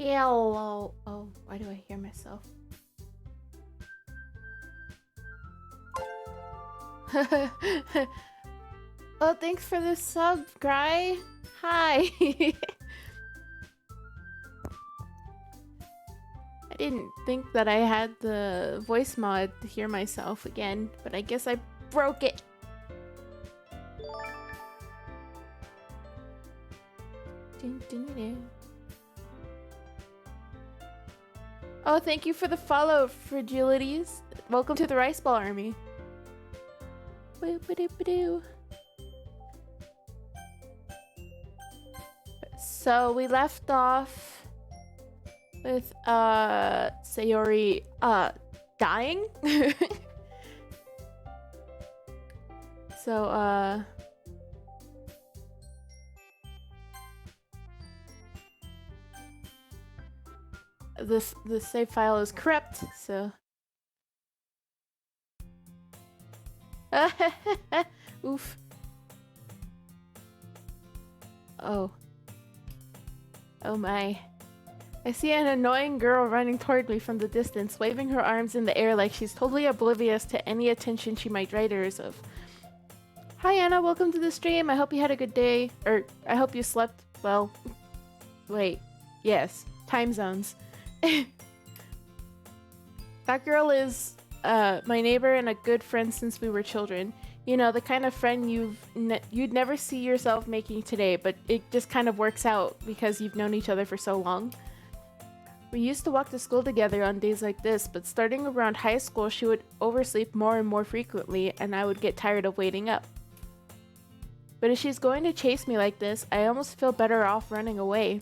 Hello. Oh, why do I hear myself? Oh, thanks for the sub, Gry. Hi. I didn't think that I had the voice mod to hear myself again, but I guess I broke it. Oh, thank you for the follow, Fragilities. Welcome to the Rice Ball Army. So we left off with Sayori dying. So the save file is corrupt, so oof. Oh my. I see an annoying girl running toward me from the distance, waving her arms in the air like she's totally oblivious to any attention she might rid us of. Hi Anna, welcome to the stream. I hope you had a good day. Or, I hope you slept well. Wait, yes, time zones. That girl is my neighbor and a good friend since we were children. You know, the kind of friend you'd never see yourself making today, but it just kind of works out because you've known each other for so long. We used to walk to school together on days like this, but starting around high school, she would oversleep more and more frequently, and I would get tired of waiting up. But if she's going to chase me like this, I almost feel better off running away.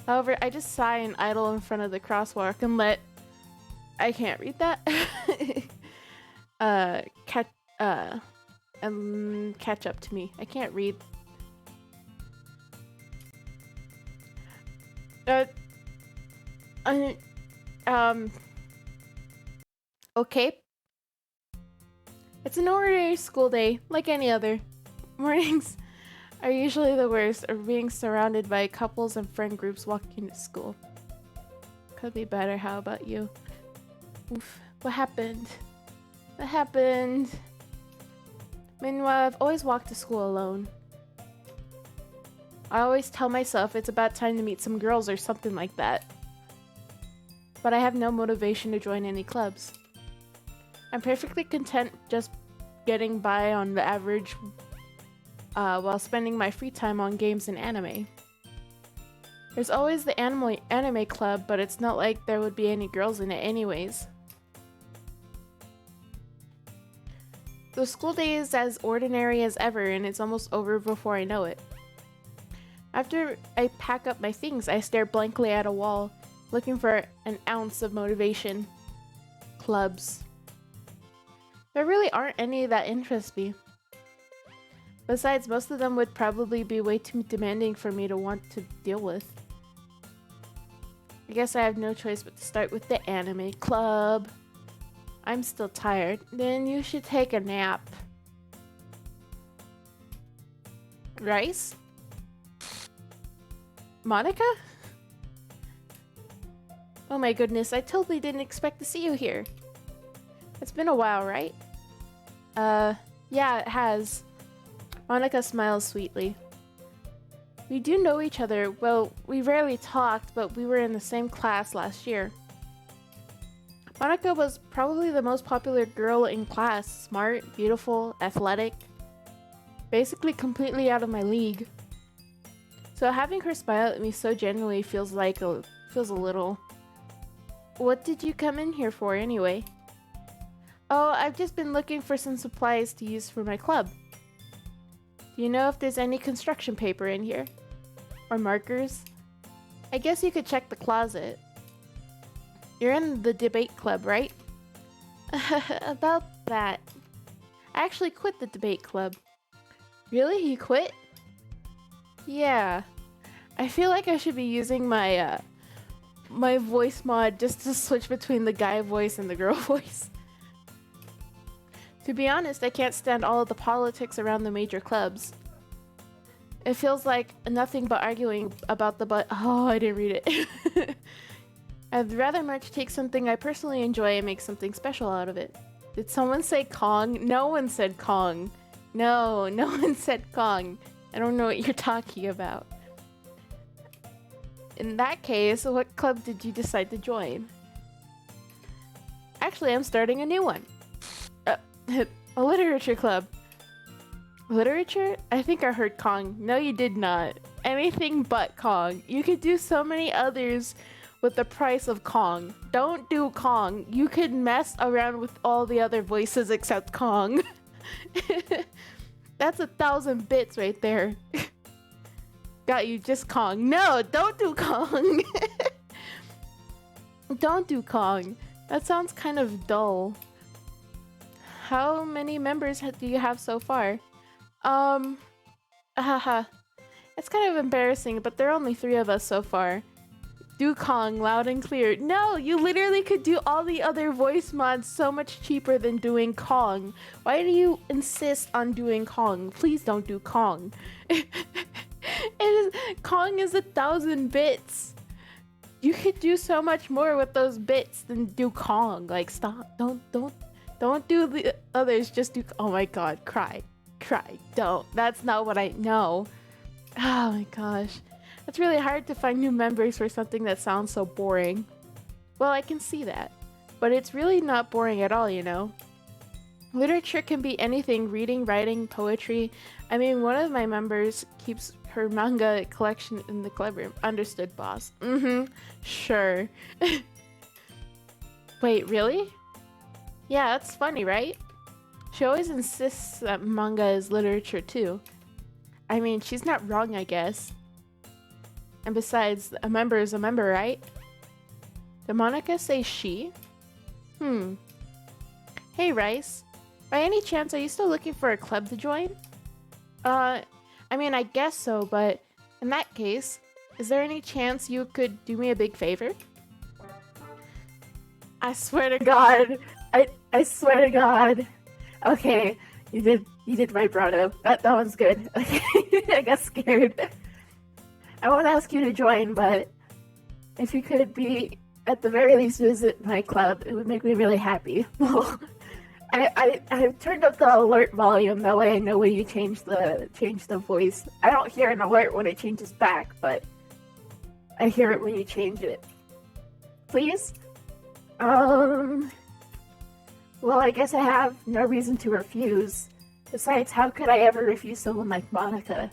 However, I just sigh and idle in front of the crosswalk and let... I can't read that. Catch up to me. I can't read. Okay. It's an ordinary school day, like any other. Mornings are usually the worst, or being surrounded by couples and friend groups walking to school. Could be better, how about you? Oof, what happened? What happened? Meanwhile, I've always walked to school alone. I always tell myself it's about time to meet some girls or something like that. But I have no motivation to join any clubs. I'm perfectly content just getting by on the average while spending my free time on games and anime. There's always the anime club, but it's not like there would be any girls in it anyways. The school day is as ordinary as ever, and it's almost over before I know it. After I pack up my things, I stare blankly at a wall, looking for an ounce of motivation. Clubs. There really aren't any that interest me. Besides, most of them would probably be way too demanding for me to want to deal with. I guess I have no choice but to start with the anime club. I'm still tired. Then you should take a nap. Rice? Monica? Oh my goodness, I totally didn't expect to see you here. It's been a while, right? Yeah, it has. Monica smiles sweetly. We do know each other. Well, we rarely talked, but we were in the same class last year. Monica was probably the most popular girl in class. Smart, beautiful, athletic. Basically completely out of my league. So having her smile at me so genuinely feels a little... What did you come in here for anyway? Oh, I've just been looking for some supplies to use for my club. Do you know if there's any construction paper in here? Or markers? I guess you could check the closet. You're in the debate club, right? About that. I actually quit the debate club. Really? You quit? Yeah. I feel like I should be using my my voice mod just to switch between the guy voice and the girl voice. To be honest, I can't stand all of the politics around the major clubs. It feels like nothing but arguing about the but. Oh, I didn't read it. I'd rather much take something I personally enjoy and make something special out of it. Did someone say Kong? No one said Kong. No, no one said Kong. I don't know what you're talking about. In that case, what club did you decide to join? Actually, I'm starting a new one. A literature club. Literature? I think I heard Kong. No, you did not. Anything but Kong. You could do so many others with the price of Kong. Don't do Kong. You could mess around with all the other voices except Kong. That's 1,000 bits right there. Got you, just Kong. No, don't do Kong. Don't do Kong. That sounds kind of dull. How many members do you have so far? Haha. It's kind of embarrassing, but there are only 3 of us so far. Do Kong loud and clear. No, you literally could do all the other voice mods so much cheaper than doing Kong. Why do you insist on doing Kong? Please don't do Kong. Kong is 1,000 bits. You could do so much more with those bits than do Kong. Like, stop. Don't do the others. Just do. Oh my god, cry. Don't. That's not what I know. Oh my gosh. It's really hard to find new members for something that sounds so boring. Well, I can see that. But it's really not boring at all, you know? Literature can be anything, reading, writing, poetry. I mean, one of my members keeps her manga collection in the club room. Understood, boss. Sure. Wait, really? Yeah, that's funny, right? She always insists that manga is literature too. I mean, she's not wrong, I guess. And besides, a member is a member, right? Did Monika say she? Hey, Rice. By any chance, are you still looking for a club to join? I mean, I guess so, but in that case, is there any chance you could do me a big favor? I swear to God. I swear to God. Okay, you did right, Brado. That one's good. Okay, I got scared. I won't ask you to join, but if you could be, at the very least, visit my club, it would make me really happy. I turned up the alert volume, that way I know when you change the voice. I don't hear an alert when it changes back, but I hear it when you change it. Please? Well, I guess I have no reason to refuse. Besides, how could I ever refuse someone like Monika?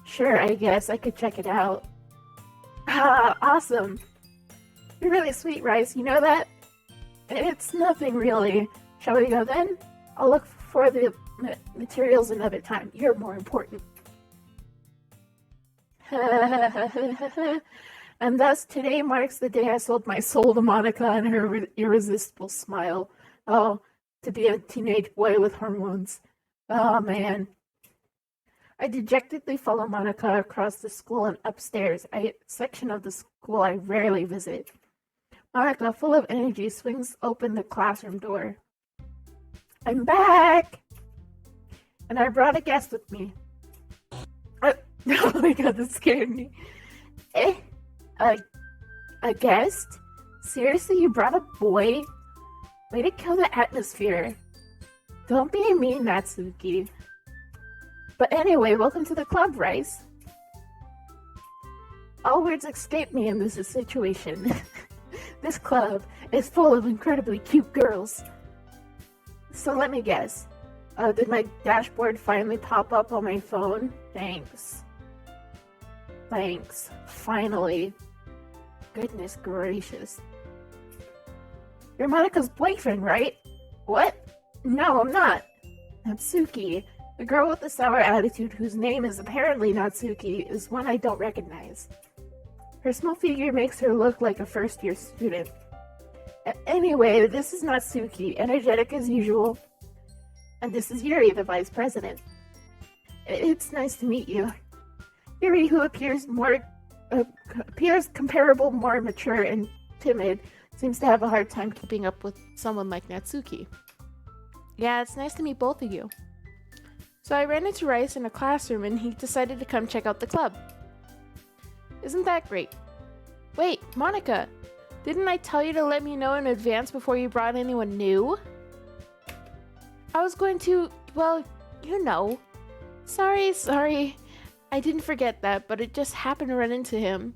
Sure, I guess I could check it out. Ah, awesome. You're really sweet, Rice, you know that? It's nothing really. Shall we go then? I'll look for the materials another time. You're more important. And thus, today marks the day I sold my soul to Monika and her irresistible smile. Oh, to be a teenage boy with hormones. Oh, man. I dejectedly follow Monika across the school and upstairs, a section of the school I rarely visit. Monika, full of energy, swings open the classroom door. I'm back! And I brought a guest with me. Oh my god, that scared me. A guest? Seriously, you brought a boy? Way to kill the atmosphere. Don't be mean, Natsuki. But anyway, welcome to the club, Rice. All words escape me in this situation. This club is full of incredibly cute girls. So let me guess. Did my dashboard finally pop up on my phone? Thanks. Finally. Goodness gracious. You're Monika's boyfriend, right? What? No, I'm not. Natsuki. The girl with the sour attitude whose name is apparently Natsuki is one I don't recognize. Her small figure makes her look like a first-year student. Anyway, this is Natsuki, energetic as usual. And this is Yuri, the vice president. It's nice to meet you. Yuri, who appears comparable, more mature and timid, seems to have a hard time keeping up with someone like Natsuki. Yeah, it's nice to meet both of you. So I ran into Rice in a classroom and he decided to come check out the club. Isn't that great? Wait, Monica, didn't I tell you to let me know in advance before you brought anyone new? I was going to, well, you know. Sorry. I didn't forget that, but it just happened to run into him.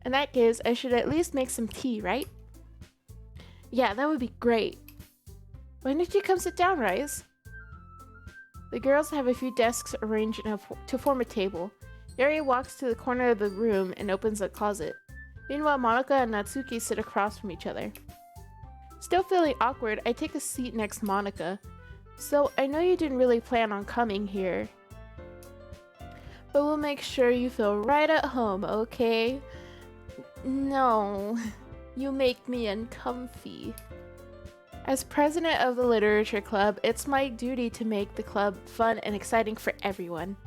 In that case, I should at least make some tea, right? Yeah, that would be great. Why don't you come sit down, Rice? The girls have a few desks arranged to form a table. Yuri walks to the corner of the room and opens a closet. Meanwhile, Monica and Natsuki sit across from each other. Still feeling awkward, I take a seat next to Monica. So, I know you didn't really plan on coming here. But we'll make sure you feel right at home, okay? No, you make me uncomfy. As president of the literature club, it's my duty to make the club fun and exciting for everyone.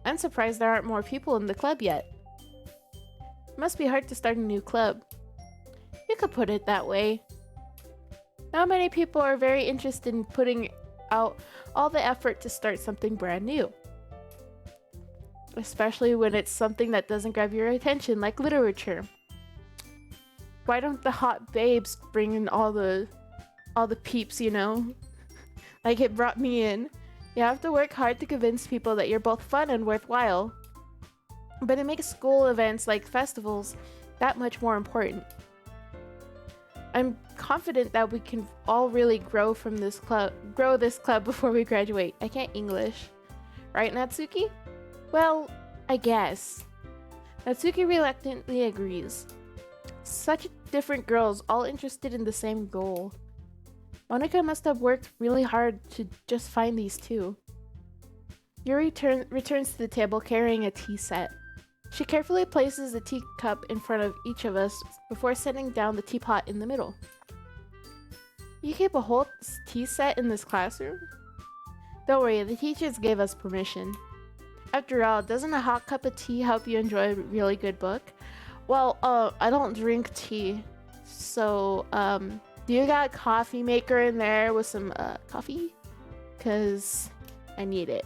I'm surprised there aren't more people in the club yet. It must be hard to start a new club. You could put it that way. Not many people are very interested in putting out all the effort to start something brand new. Especially when it's something that doesn't grab your attention, like literature. Why don't the hot babes bring in all the peeps, you know? Like it brought me in. You have to work hard to convince people that you're both fun and worthwhile. But it makes school events like festivals that much more important. I'm confident that we can all really grow this club before we graduate. I can't English. Right, Natsuki? Well, I guess. Natsuki reluctantly agrees. Such different girls, all interested in the same goal. Monica must have worked really hard to just find these two. Yuri returns to the table carrying a tea set. She carefully places a teacup in front of each of us before setting down the teapot in the middle. You keep a whole tea set in this classroom? Don't worry, the teachers gave us permission. After all, doesn't a hot cup of tea help you enjoy a really good book? Well, I don't drink tea. So, do you got a coffee maker in there with some, coffee? 'Cause I need it.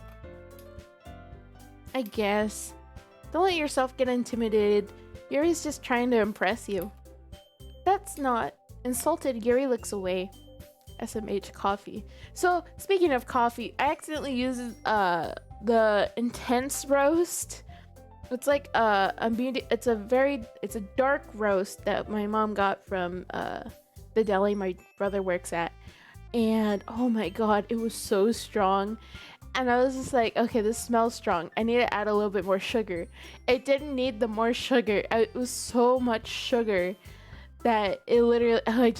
I guess. Don't let yourself get intimidated. Yuri's just trying to impress you. That's not. Insulted, Yuri looks away. SMH coffee. So, speaking of coffee, I accidentally used, the intense roast. It's like it's a dark roast that my mom got from the deli my brother works at, and oh my god, it was so strong. And I was just like, okay, this smells strong. I need to add a little bit more sugar. It didn't need the more sugar. It was so much sugar that it literally, I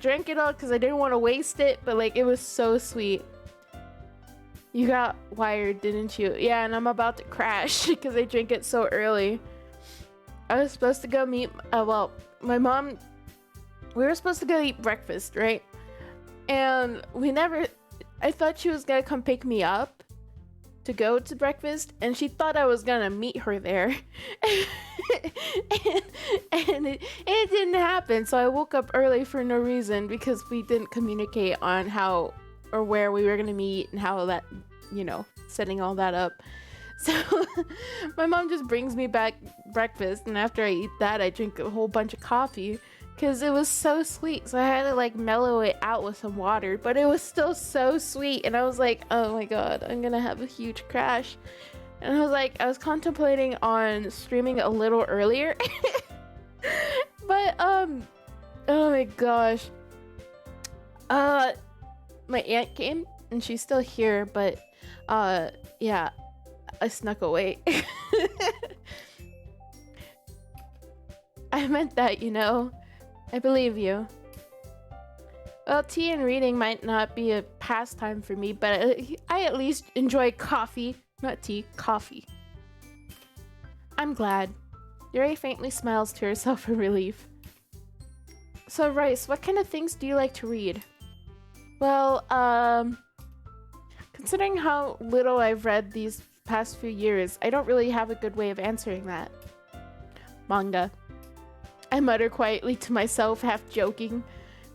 drank it all because I didn't want to waste it, but like it was so sweet. You got wired, didn't you? Yeah, and I'm about to crash because I drank it so early. I was supposed to go meet, my mom, we were supposed to go eat breakfast, right? And I thought she was gonna come pick me up to go to breakfast, and she thought I was gonna meet her there. and it didn't happen, so I woke up early for no reason because we didn't communicate on how or where we were gonna meet and how that, setting all that up. So my mom just brings me back breakfast, and after I eat that, I drink a whole bunch of coffee because it was so sweet. So I had to like mellow it out with some water, but it was still so sweet. And I was like, oh my god, I'm gonna have a huge crash. And I was contemplating on streaming a little earlier. But oh my gosh. My aunt came and she's still here, but yeah, I snuck away. I meant that, I believe you. Well, tea and reading might not be a pastime for me, but I at least enjoy coffee. Not tea, coffee. I'm glad. Yuri faintly smiles to herself in relief. So, Rice, what kind of things do you like to read? Well, considering how little I've read these past few years, I don't really have a good way of answering that. Manga. I mutter quietly to myself, half joking.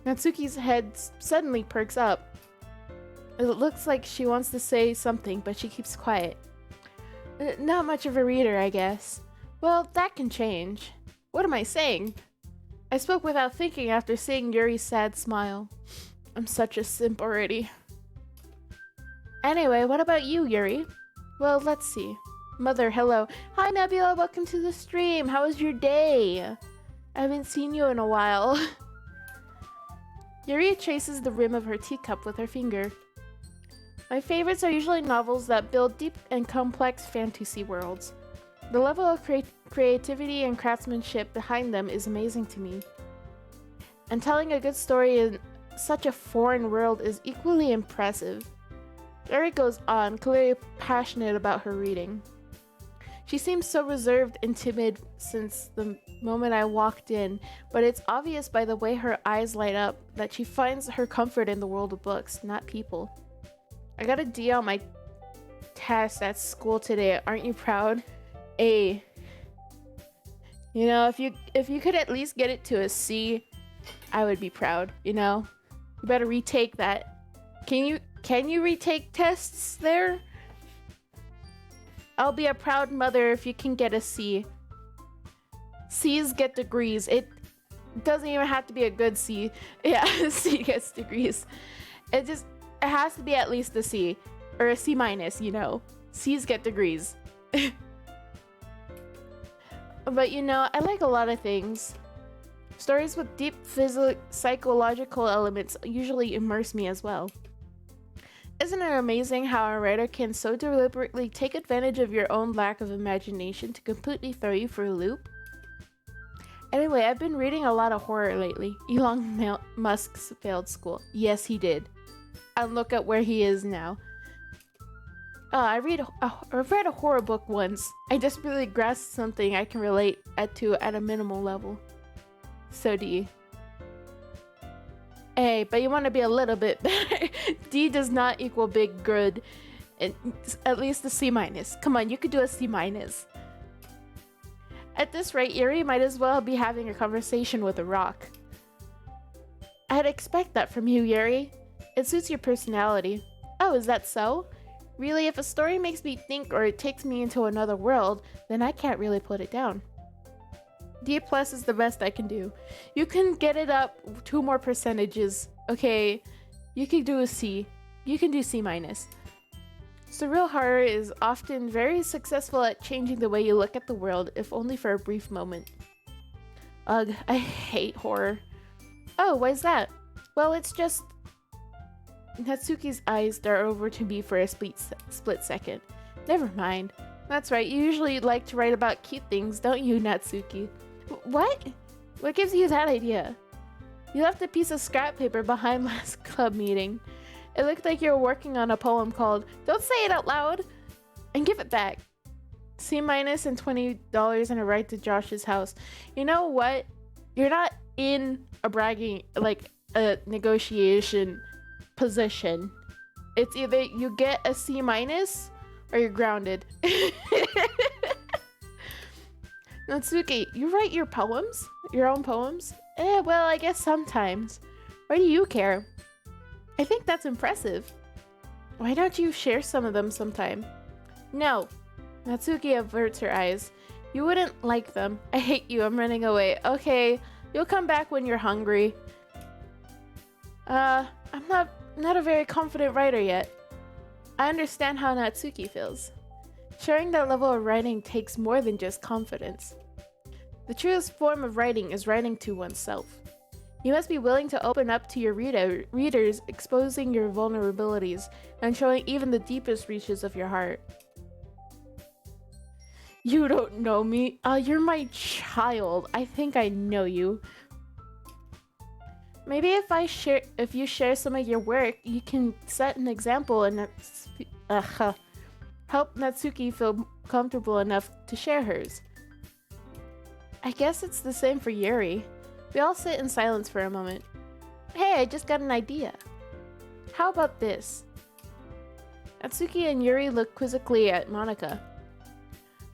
Natsuki's head suddenly perks up. It looks like she wants to say something, but she keeps quiet. Not much of a reader, I guess. Well, that can change. What am I saying? I spoke without thinking after seeing Yuri's sad smile. I'm such a simp already. Anyway, what about you, Yuri? Well, let's see. Mother, hello. Hi, Nebula, welcome to the stream. How was your day? I haven't seen you in a while. Yuri traces the rim of her teacup with her finger. My favorites are usually novels that build deep and complex fantasy worlds. The level of creativity and craftsmanship behind them is amazing to me. And telling a good story in such a foreign world is equally impressive. Yuri goes on, clearly passionate about her reading. She seems so reserved and timid since the moment I walked in, but it's obvious by the way her eyes light up that she finds her comfort in the world of books, not people. I got a D on my test at school today. Aren't you proud? A. You know, if you could at least get it to a C, I would be proud, you know? You better retake that. Can you retake tests there? I'll be a proud mother if you can get a C. C's get degrees. It doesn't even have to be a good C. Yeah, C gets degrees. It has to be at least a C. Or a C minus, you know. C's get degrees. But you know, I like a lot of things. Stories with deep psychological elements usually immerse me as well. Isn't it amazing how a writer can so deliberately take advantage of your own lack of imagination to completely throw you for a loop? Anyway, I've been reading a lot of horror lately. Elon Musk's failed school. Yes, he did. And look at where he is now. I read a horror book once. I desperately grasped something I can relate to at a minimal level. So D. Hey, but you want to be a little bit better. D does not equal big good. At least a C minus. Come on, you could do a C minus. At this rate, Yuri might as well be having a conversation with a rock. I'd expect that from you, Yuri. It suits your personality. Oh, is that so? Really, if a story makes me think or it takes me into another world, then I can't really put it down. D plus is the best I can do. You can get it up 2 more percentages. Okay, you can do a C. You can do C minus. Surreal horror is often very successful at changing the way you look at the world, if only for a brief moment. Ugh, I hate horror. Oh, why's that? Well, it's just... Natsuki's eyes dart over to me for a split second. Never mind. That's right, you usually like to write about cute things, don't you, Natsuki? What? What gives you that idea? You left a piece of scrap paper behind last club meeting. It looked like you were working on a poem called Don't Say It Out Loud! And give it back. C minus and $20 and a ride to Josh's house. You know what? You're not in a bragging, like a negotiation position. It's either you get a C minus or you're grounded. Natsuki, you write your poems? Your own poems? Well, I guess sometimes. Why do you care? I think that's impressive. Why don't you share some of them sometime? No. Natsuki averts her eyes. You wouldn't like them. I hate you. I'm running away. Okay, you'll come back when you're hungry. I'm not a very confident writer yet. I understand how Natsuki feels. Sharing that level of writing takes more than just confidence. The truest form of writing is writing to oneself. You must be willing to open up to your readers, exposing your vulnerabilities, and showing even the deepest reaches of your heart. You don't know me. You're my child. I think I know you. Maybe if you share some of your work, you can set an example and help Natsuki feel comfortable enough to share hers. I guess it's the same for Yuri. We all sit in silence for a moment. Hey, I just got an idea. How about this? Natsuki and Yuri look quizzically at Monika.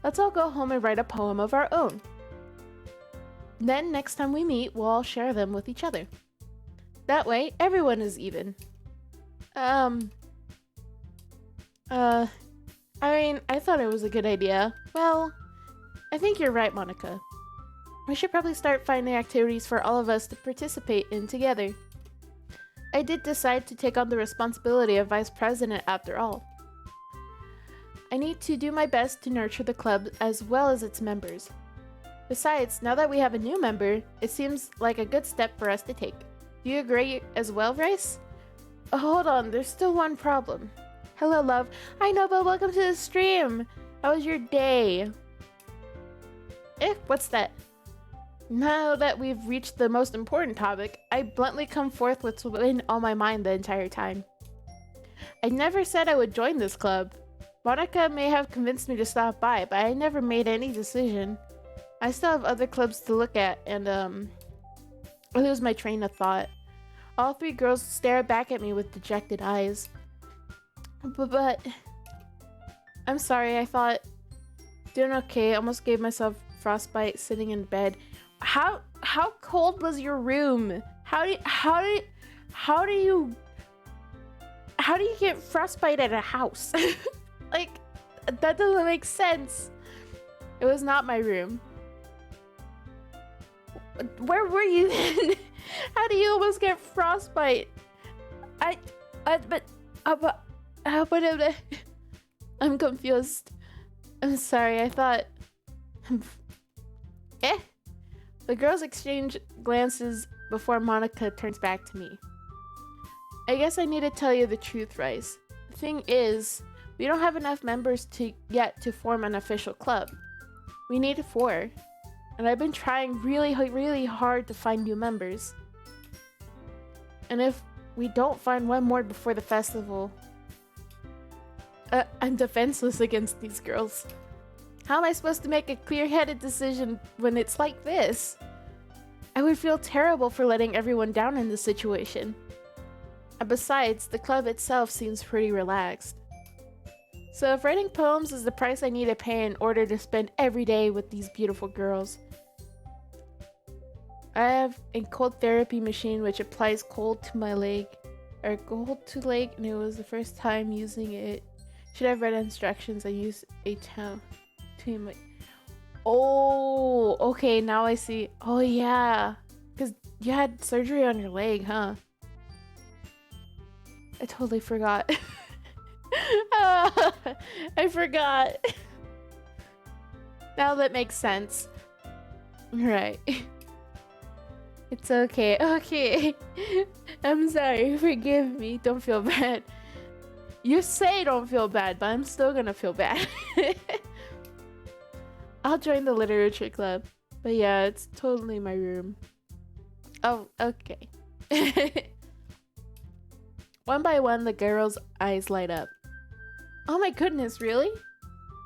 Let's all go home and write a poem of our own. Then next time we meet, we'll all share them with each other. That way, everyone is even. Uh, I mean, I thought it was a good idea. Well, I think you're right, Monica. We should probably start finding activities for all of us to participate in together. I did decide to take on the responsibility of vice president after all. I need to do my best to nurture the club as well as its members. Besides, now that we have a new member, it seems like a good step for us to take. Do you agree as well, Rice? Oh, hold on, there's still one problem. Hello, love. Hi, Nobel, welcome to the stream. How was your day? What's that? Now that we've reached the most important topic, I bluntly come forth with what's been on my mind the entire time. I never said I would join this club. Monica may have convinced me to stop by, but I never made any decision. I still have other clubs to look at, and I lose my train of thought. All three girls stare back at me with dejected eyes. But I'm sorry, I thought doing okay. Almost gave myself frostbite sitting in bed. How cold was your room? How do you get frostbite at a house? Like, that doesn't make sense. It was not my room. Where were you then? How do you almost get frostbite? I'm confused. I'm sorry, I thought... The girls exchange glances before Monica turns back to me. I guess I need to tell you the truth, Rice. The thing is, we don't have enough members yet to form an official club. We need 4. And I've been trying really hard to find new members. And if we don't find one more before the festival, I'm defenseless against these girls. How am I supposed to make a clear-headed decision when it's like this? I would feel terrible for letting everyone down in this situation. And besides, the club itself seems pretty relaxed. So if writing poems is the price I need to pay in order to spend every day with these beautiful girls, I have a cold therapy machine which applies cold to my leg, or cold to leg, and it was the first time using it. Should have read instructions. I use a towel. Oh, okay, now I see. Oh yeah, because you had surgery on your leg, huh? I totally forgot. I forgot. Now that makes sense. Right. It's okay. Okay. I'm sorry. Forgive me. Don't feel bad. You say don't feel bad, but I'm still gonna feel bad. I'll join the literature club. But yeah, it's totally my room. Oh, okay. One by one, the girl's eyes light up. Oh my goodness, really?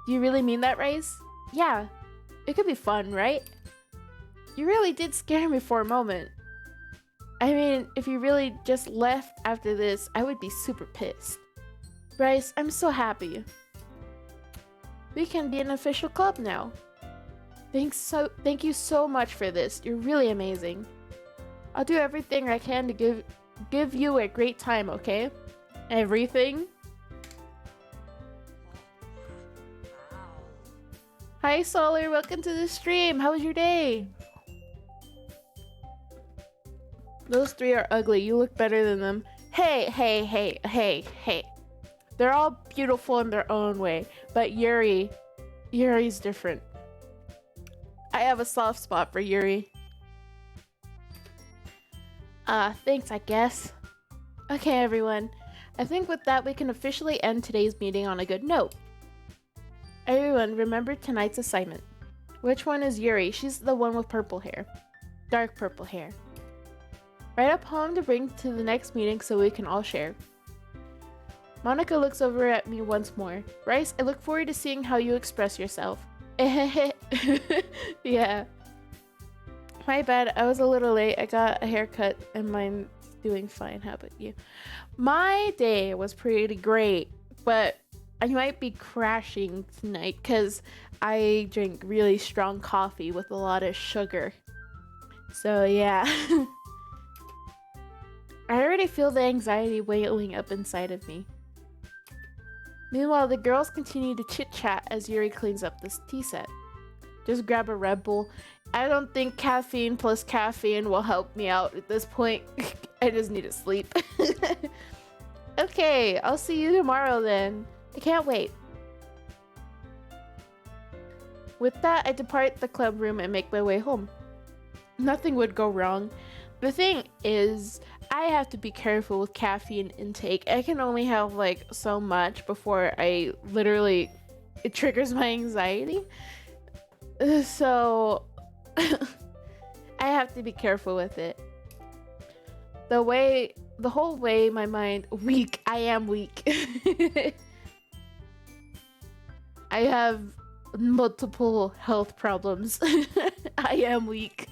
Do you really mean that, Rice? Yeah. It could be fun, right? You really did scare me for a moment. I mean, if you really just left after this, I would be super pissed. Bryce, I'm so happy. We can be an official club now. Thank you so much for this. You're really amazing. I'll do everything I can to give you a great time, okay? Everything? Hi Solar, welcome to the stream. How was your day? Those 3 are ugly. You look better than them. Hey. They're all beautiful in their own way, but Yuri's different. I have a soft spot for Yuri. Thanks, I guess. Okay, everyone. I think with that, we can officially end today's meeting on a good note. Everyone, remember tonight's assignment. Which one is Yuri? She's the one with purple hair. Dark purple hair. Write a poem to bring to the next meeting so we can all share. Monica looks over at me once more. Rice, I look forward to seeing how you express yourself. Yeah. My bad, I was a little late. I got a haircut and mine's doing fine. How about you? My day was pretty great, but I might be crashing tonight because I drink really strong coffee with a lot of sugar. So yeah. I already feel the anxiety wailing up inside of me. Meanwhile, the girls continue to chit-chat as Yuri cleans up this tea set. Just grab a Red Bull. I don't think caffeine plus caffeine will help me out at this point. I just need to sleep. Okay, I'll see you tomorrow then. I can't wait. With that, I depart the club room and make my way home. Nothing would go wrong. The thing is, I have to be careful with caffeine intake. I can only have like so much before it triggers my anxiety. So I have to be careful with it. The whole way my mind weak. I am weak. I have multiple health problems. I am weak.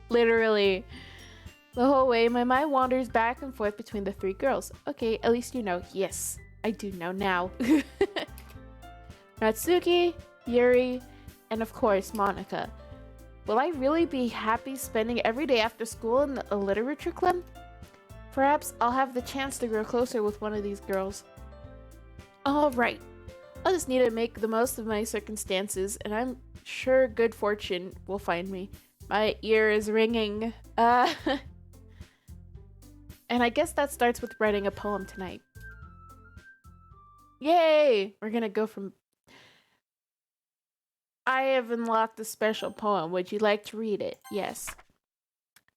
Literally. The whole way my mind wanders back and forth between the three girls. Okay, at least you know. Yes, I do know now. Natsuki, Yuri, and of course Monika. Will I really be happy spending every day after school in a literature club? Perhaps I'll have the chance to grow closer with one of these girls. Alright, I'll just need to make the most of my circumstances, and I'm sure good fortune will find me. My ear is ringing. And I guess that starts with writing a poem tonight. Yay! We're gonna go from... I have unlocked a special poem. Would you like to read it? Yes.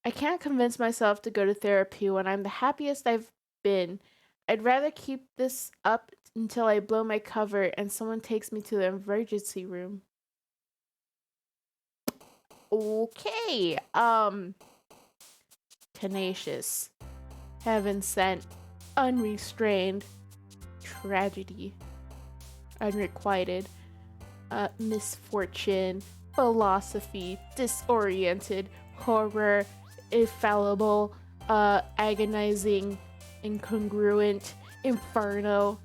I can't convince myself to go to therapy when I'm the happiest I've been. I'd rather keep this up until I blow my cover and someone takes me to the emergency room. Okay. Tenacious. Heaven sent. Unrestrained. Tragedy. Unrequited. Misfortune. Philosophy. Disoriented. Horror. Infallible. Agonizing. Incongruent. Inferno.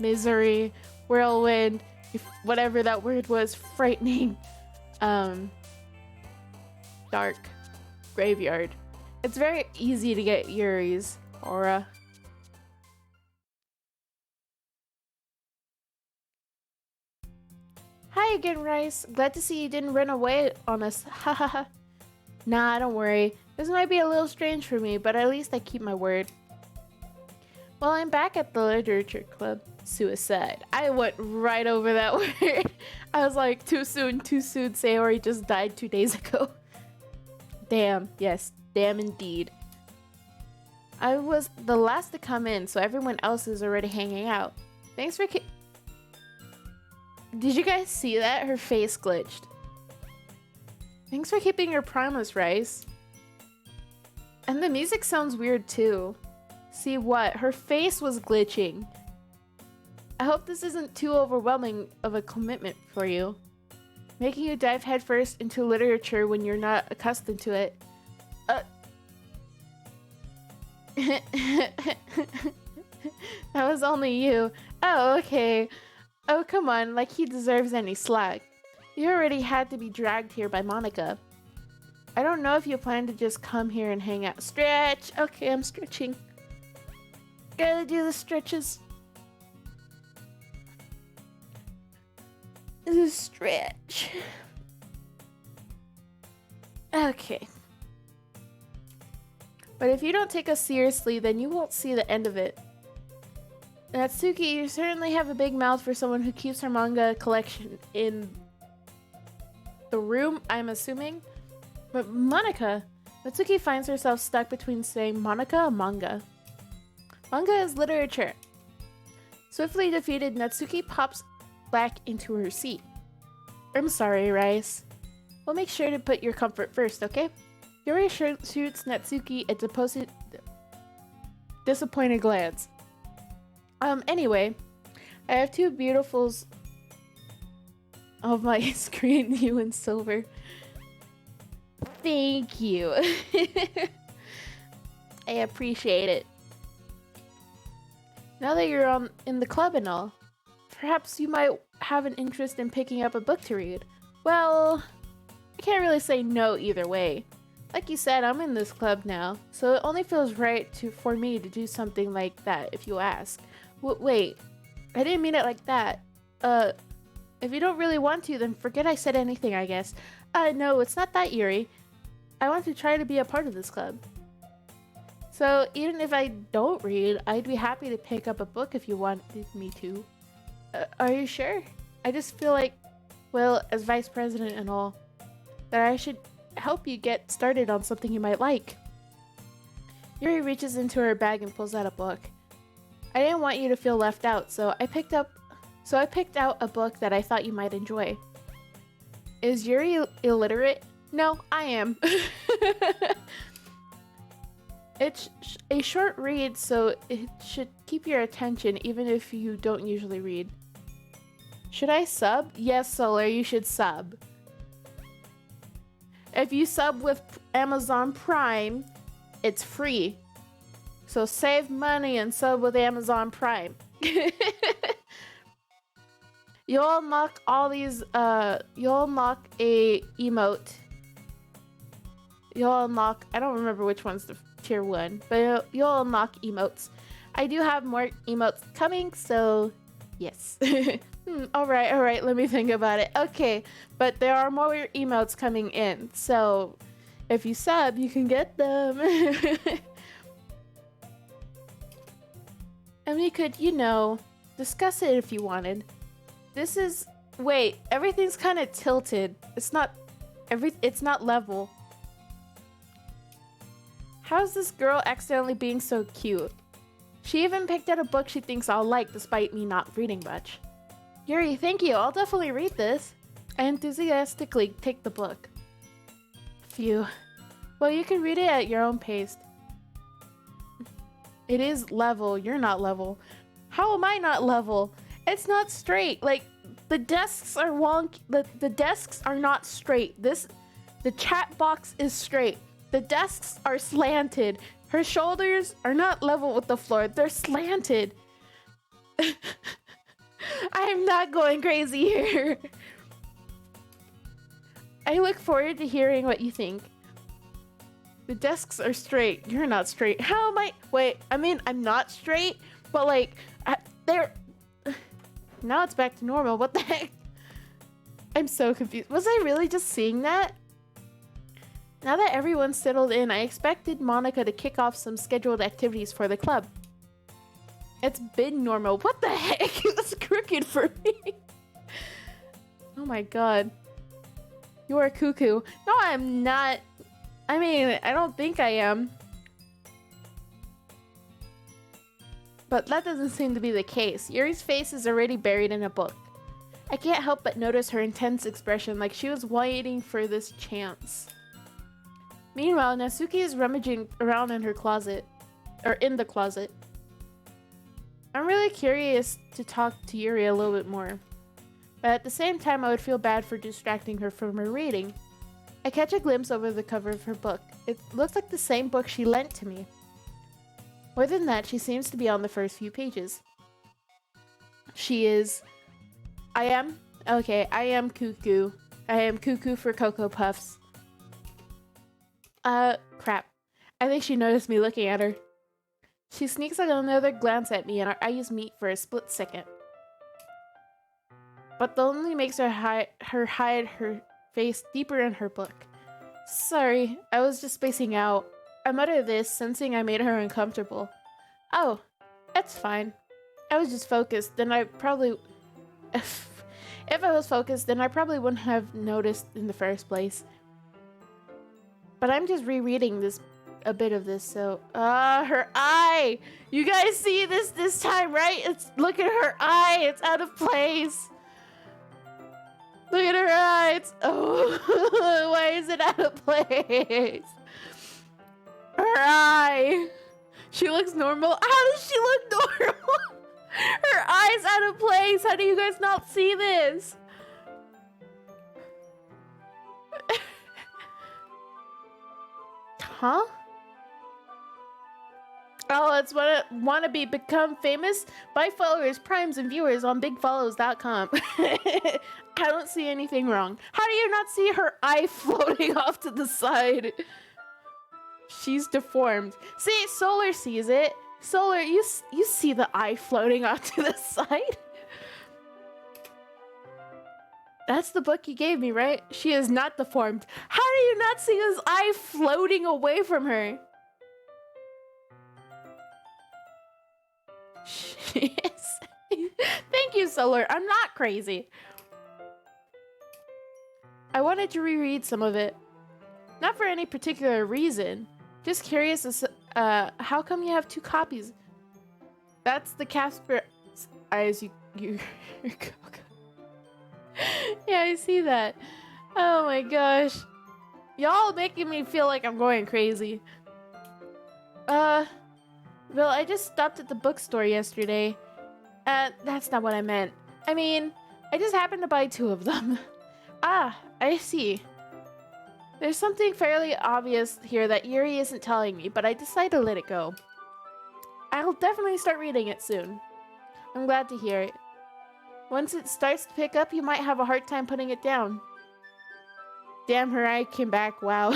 Misery. Whirlwind. Whatever that word was. Frightening. Dark. Graveyard. It's very easy to get Yuri's aura. Hi again, Rice. Glad to see you didn't run away on us. Hahaha. Nah, don't worry. This might be a little strange for me, but at least I keep my word. Well, I'm back at the literature club. Suicide. I went right over that word. I was like, too soon. Sayori just died 2 days ago. Damn. Yes. Damn indeed. I was the last to come in, so everyone else is already hanging out. Thanks for Did you guys see that? Her face glitched. Thanks for keeping your promise, Rice. And the music sounds weird too. See what? Her face was glitching. I hope this isn't too overwhelming of a commitment for you. Making you dive headfirst into literature when you're not accustomed to it. That was only you. Oh, okay. Oh, come on, like he deserves any slack. You already had to be dragged here by Monika. I don't know if you plan to just come here and hang out. Stretch! Okay, I'm stretching. Gotta do the stretches. Stretch. Okay. But if you don't take us seriously, then you won't see the end of it. Natsuki, you certainly have a big mouth for someone who keeps her manga collection in the room, I'm assuming. But Monika, Natsuki finds herself stuck between saying Monika and manga. Manga is literature. Swiftly defeated, Natsuki pops back into her seat. I'm sorry, Rice. We'll make sure to put your comfort first, okay? Yuri shoots Natsuki a disappointed glance. Anyway, I have two beautifuls of my screen, you and silver. Thank you. I appreciate it. Now that you're in the club and all, perhaps you might have an interest in picking up a book to read. Well, I can't really say no either way. Like you said, I'm in this club now, so it only feels right for me to do something like that if you ask. Wait, I didn't mean it like that. If you don't really want to, then forget I said anything, I guess. No, it's not that, Yuri. I want to try to be a part of this club. So even if I don't read, I'd be happy to pick up a book if you wanted me to. Are you sure? I just feel like, well, as vice president and all, that I should help you get started on something you might like. Yuri reaches into her bag and pulls out a book. I didn't want you to feel left out, so I picked out a book that I thought you might enjoy. Is Yuri illiterate? No, I am. It's a short read, so it should keep your attention even if you don't usually read. Should I sub? Yes, Solar, you should sub. If you sub with Amazon Prime, it's free. So save money and sub with Amazon Prime. You'll unlock all these, you'll unlock a emote. You'll unlock, I don't remember which one's the tier 1, but you'll unlock emotes. I do have more emotes coming, so yes. Alright, let me think about it. Okay, but there are more emotes coming in, so if you sub, you can get them. And we could, you know, discuss it if you wanted. This is, wait, everything's kind of tilted. It's not level. How's this girl accidentally being so cute? She even picked out a book she thinks I'll like despite me not reading much. Yuri, thank you. I'll definitely read this. I enthusiastically take the book. Phew. Well, you can read it at your own pace. It is level. You're not level. How am I not level? It's not straight. Like, the desks are wonky. The desks are not straight. The chat box is straight. The desks are slanted. Her shoulders are not level with the floor. They're slanted. I am not going crazy here. I look forward to hearing what you think. The desks are straight. You're not straight. How am I? Wait, I mean, I'm not straight, but like, they're... Now it's back to normal. What the heck? I'm so confused. Was I really just seeing that? Now that everyone's settled in, I expected Monika to kick off some scheduled activities for the club. It's been normal. What the heck? That's crooked for me. Oh my god. You are cuckoo. No, I'm not. I mean, I don't think I am. But that doesn't seem to be the case. Yuri's face is already buried in a book. I can't help but notice her intense expression, like she was waiting for this chance. Meanwhile, Natsuki is rummaging around in her closet. Or in the closet. I'm really curious to talk to Yuri a little bit more. But at the same time, I would feel bad for distracting her from her reading. I catch a glimpse over the cover of her book. It looks like the same book she lent to me. More than that, she seems to be on the first few pages. She is... I am cuckoo. I am cuckoo for Cocoa Puffs. Crap. I think she noticed me looking at her. She sneaks another glance at me and our eyes meet for a split second. But that only makes her hide her face deeper in her book. Sorry, I was just spacing out. I mutter this, sensing I made her uncomfortable. Oh, that's fine. I was just focused, then I probably... If I was focused, then I probably wouldn't have noticed in the first place. But I'm just rereading a bit of this, so... her eye! You guys see this time, right? Look at her eye! It's out of place! Look at her eye! Oh, why is it out of place? Her eye! She looks normal. How does she look normal? Her eye's out of place! How do you guys not see this? Huh? Oh, it's wannabe become famous? Buy followers, primes, and viewers on bigfollows.com. I don't see anything wrong. How do you not see her eye floating off to the side? She's deformed. See, Solar sees it. Solar, you see the eye floating off to the side? That's the book you gave me, right? She is not deformed. How do you not see his eye floating away from her? Yes. Thank you, Solar. I'm not crazy. I wanted to reread some of it. Not for any particular reason. Just curious as how come you have 2 copies? That's the Casper eyes you Yeah, I see that. Oh my gosh. Y'all making me feel like I'm going crazy. Well, I just stopped at the bookstore yesterday. That's not what I meant. I mean, I just happened to buy 2 of them. Ah, I see. There's something fairly obvious here that Yuri isn't telling me, but I decided to let it go. I'll definitely start reading it soon. I'm glad to hear it. Once it starts to pick up, you might have a hard time putting it down. Damn, her eye came back. Wow.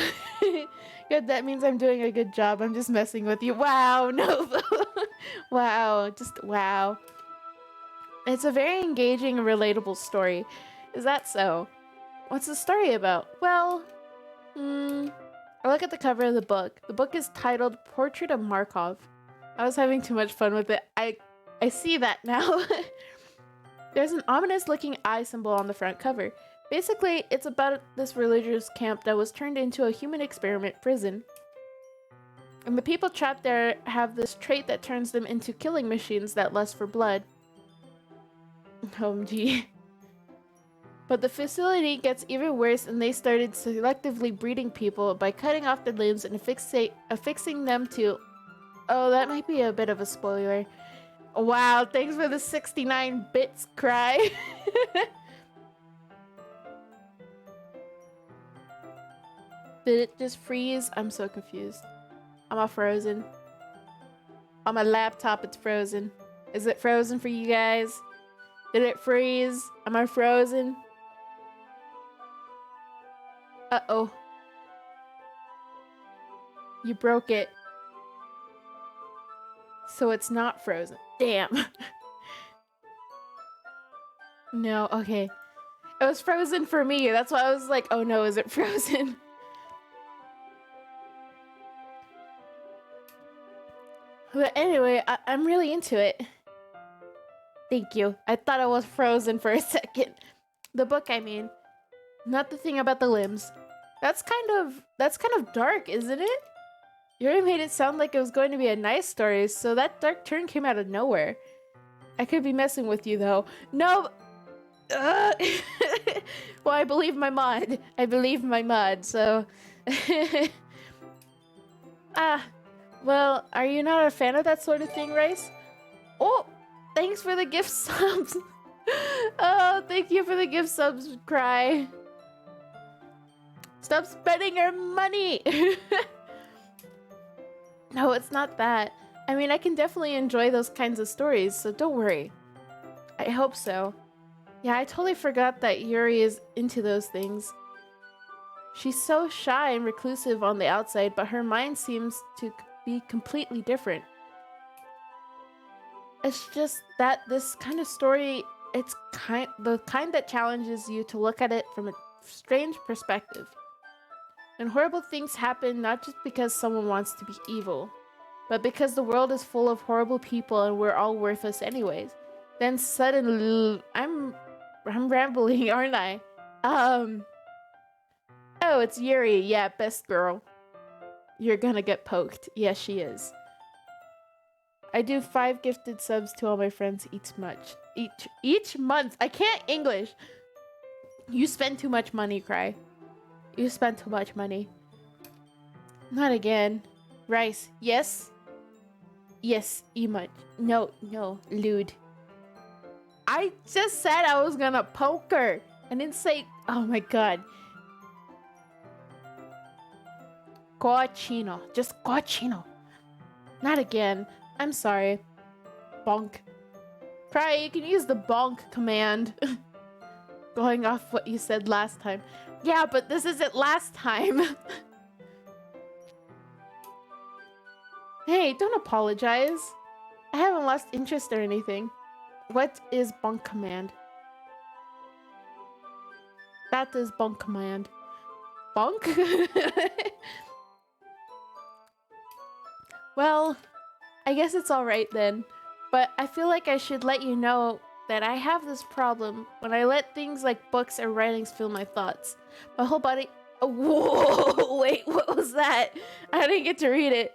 Good, that means I'm doing a good job. I'm just messing with you. Wow, no. Wow, just wow. It's a very engaging and relatable story. Is that so? What's the story about? Well, I look at the cover of the book. The book is titled Portrait of Markov. I was having too much fun with it. I see that now. There's an ominous looking eye symbol on the front cover. Basically, it's about this religious camp that was turned into a human experiment prison. And the people trapped there have this trait that turns them into killing machines that lust for blood. OMG. But the facility gets even worse, and they started selectively breeding people by cutting off their limbs and affixing them to... Oh, that might be a bit of a spoiler. Wow, thanks for the 69 bits, Cry. Did it just freeze? I'm so confused. Am I frozen? On my laptop, it's frozen. Is it frozen for you guys? Did it freeze? Am I frozen? Uh-oh. You broke it. So it's not frozen. Damn. No, okay. It was frozen for me. That's why I was like, oh no, is it frozen? But anyway, I'm really into it. Thank you. I thought I was frozen for a second. The book, I mean. Not the thing about the limbs. That's kind of dark, isn't it? You already made it sound like it was going to be a nice story, so that dark turn came out of nowhere. I could be messing with you, though. No! Well, I believe my mod. I believe my mod, so... Well, are you not a fan of that sort of thing, Rice? Oh! Thanks for the gift subs! Oh, thank you for the gift subs, Cry. Stop spending your money! No, it's not that. I mean, I can definitely enjoy those kinds of stories, so don't worry. I hope so. Yeah, I totally forgot that Yuri is into those things. She's so shy and reclusive on the outside, but her mind seems to be completely different. It's just that this kind of story, it's the kind that challenges you to look at it from a strange perspective. And horrible things happen not just because someone wants to be evil, but because the world is full of horrible people and we're all worthless anyways. Then suddenly, I'm rambling, aren't I? Oh, it's Yuri. Yeah, best girl. You're gonna get poked. Yes, she is. I do 5 gifted subs to all my friends each month. I can't English. You spend too much money, Cry. You spent too much money. Not again. Rice, yes? Yes, Emot. No, lewd. I just said I was gonna poke her. I didn't say... Oh my god. Cochino. Just cochino. Not again. I'm sorry. Bonk. Cry, you can use the bonk command. Going off what you said last time. Yeah, but this isn't last time. Hey, don't apologize. I haven't lost interest or anything. What is bunk command? That is bunk command. Bunk? Well, I guess it's alright then. But I feel like I should let you know that I have this problem when I let things like books or writings fill my thoughts. My whole body... Whoa! Wait, what was that? I didn't get to read it.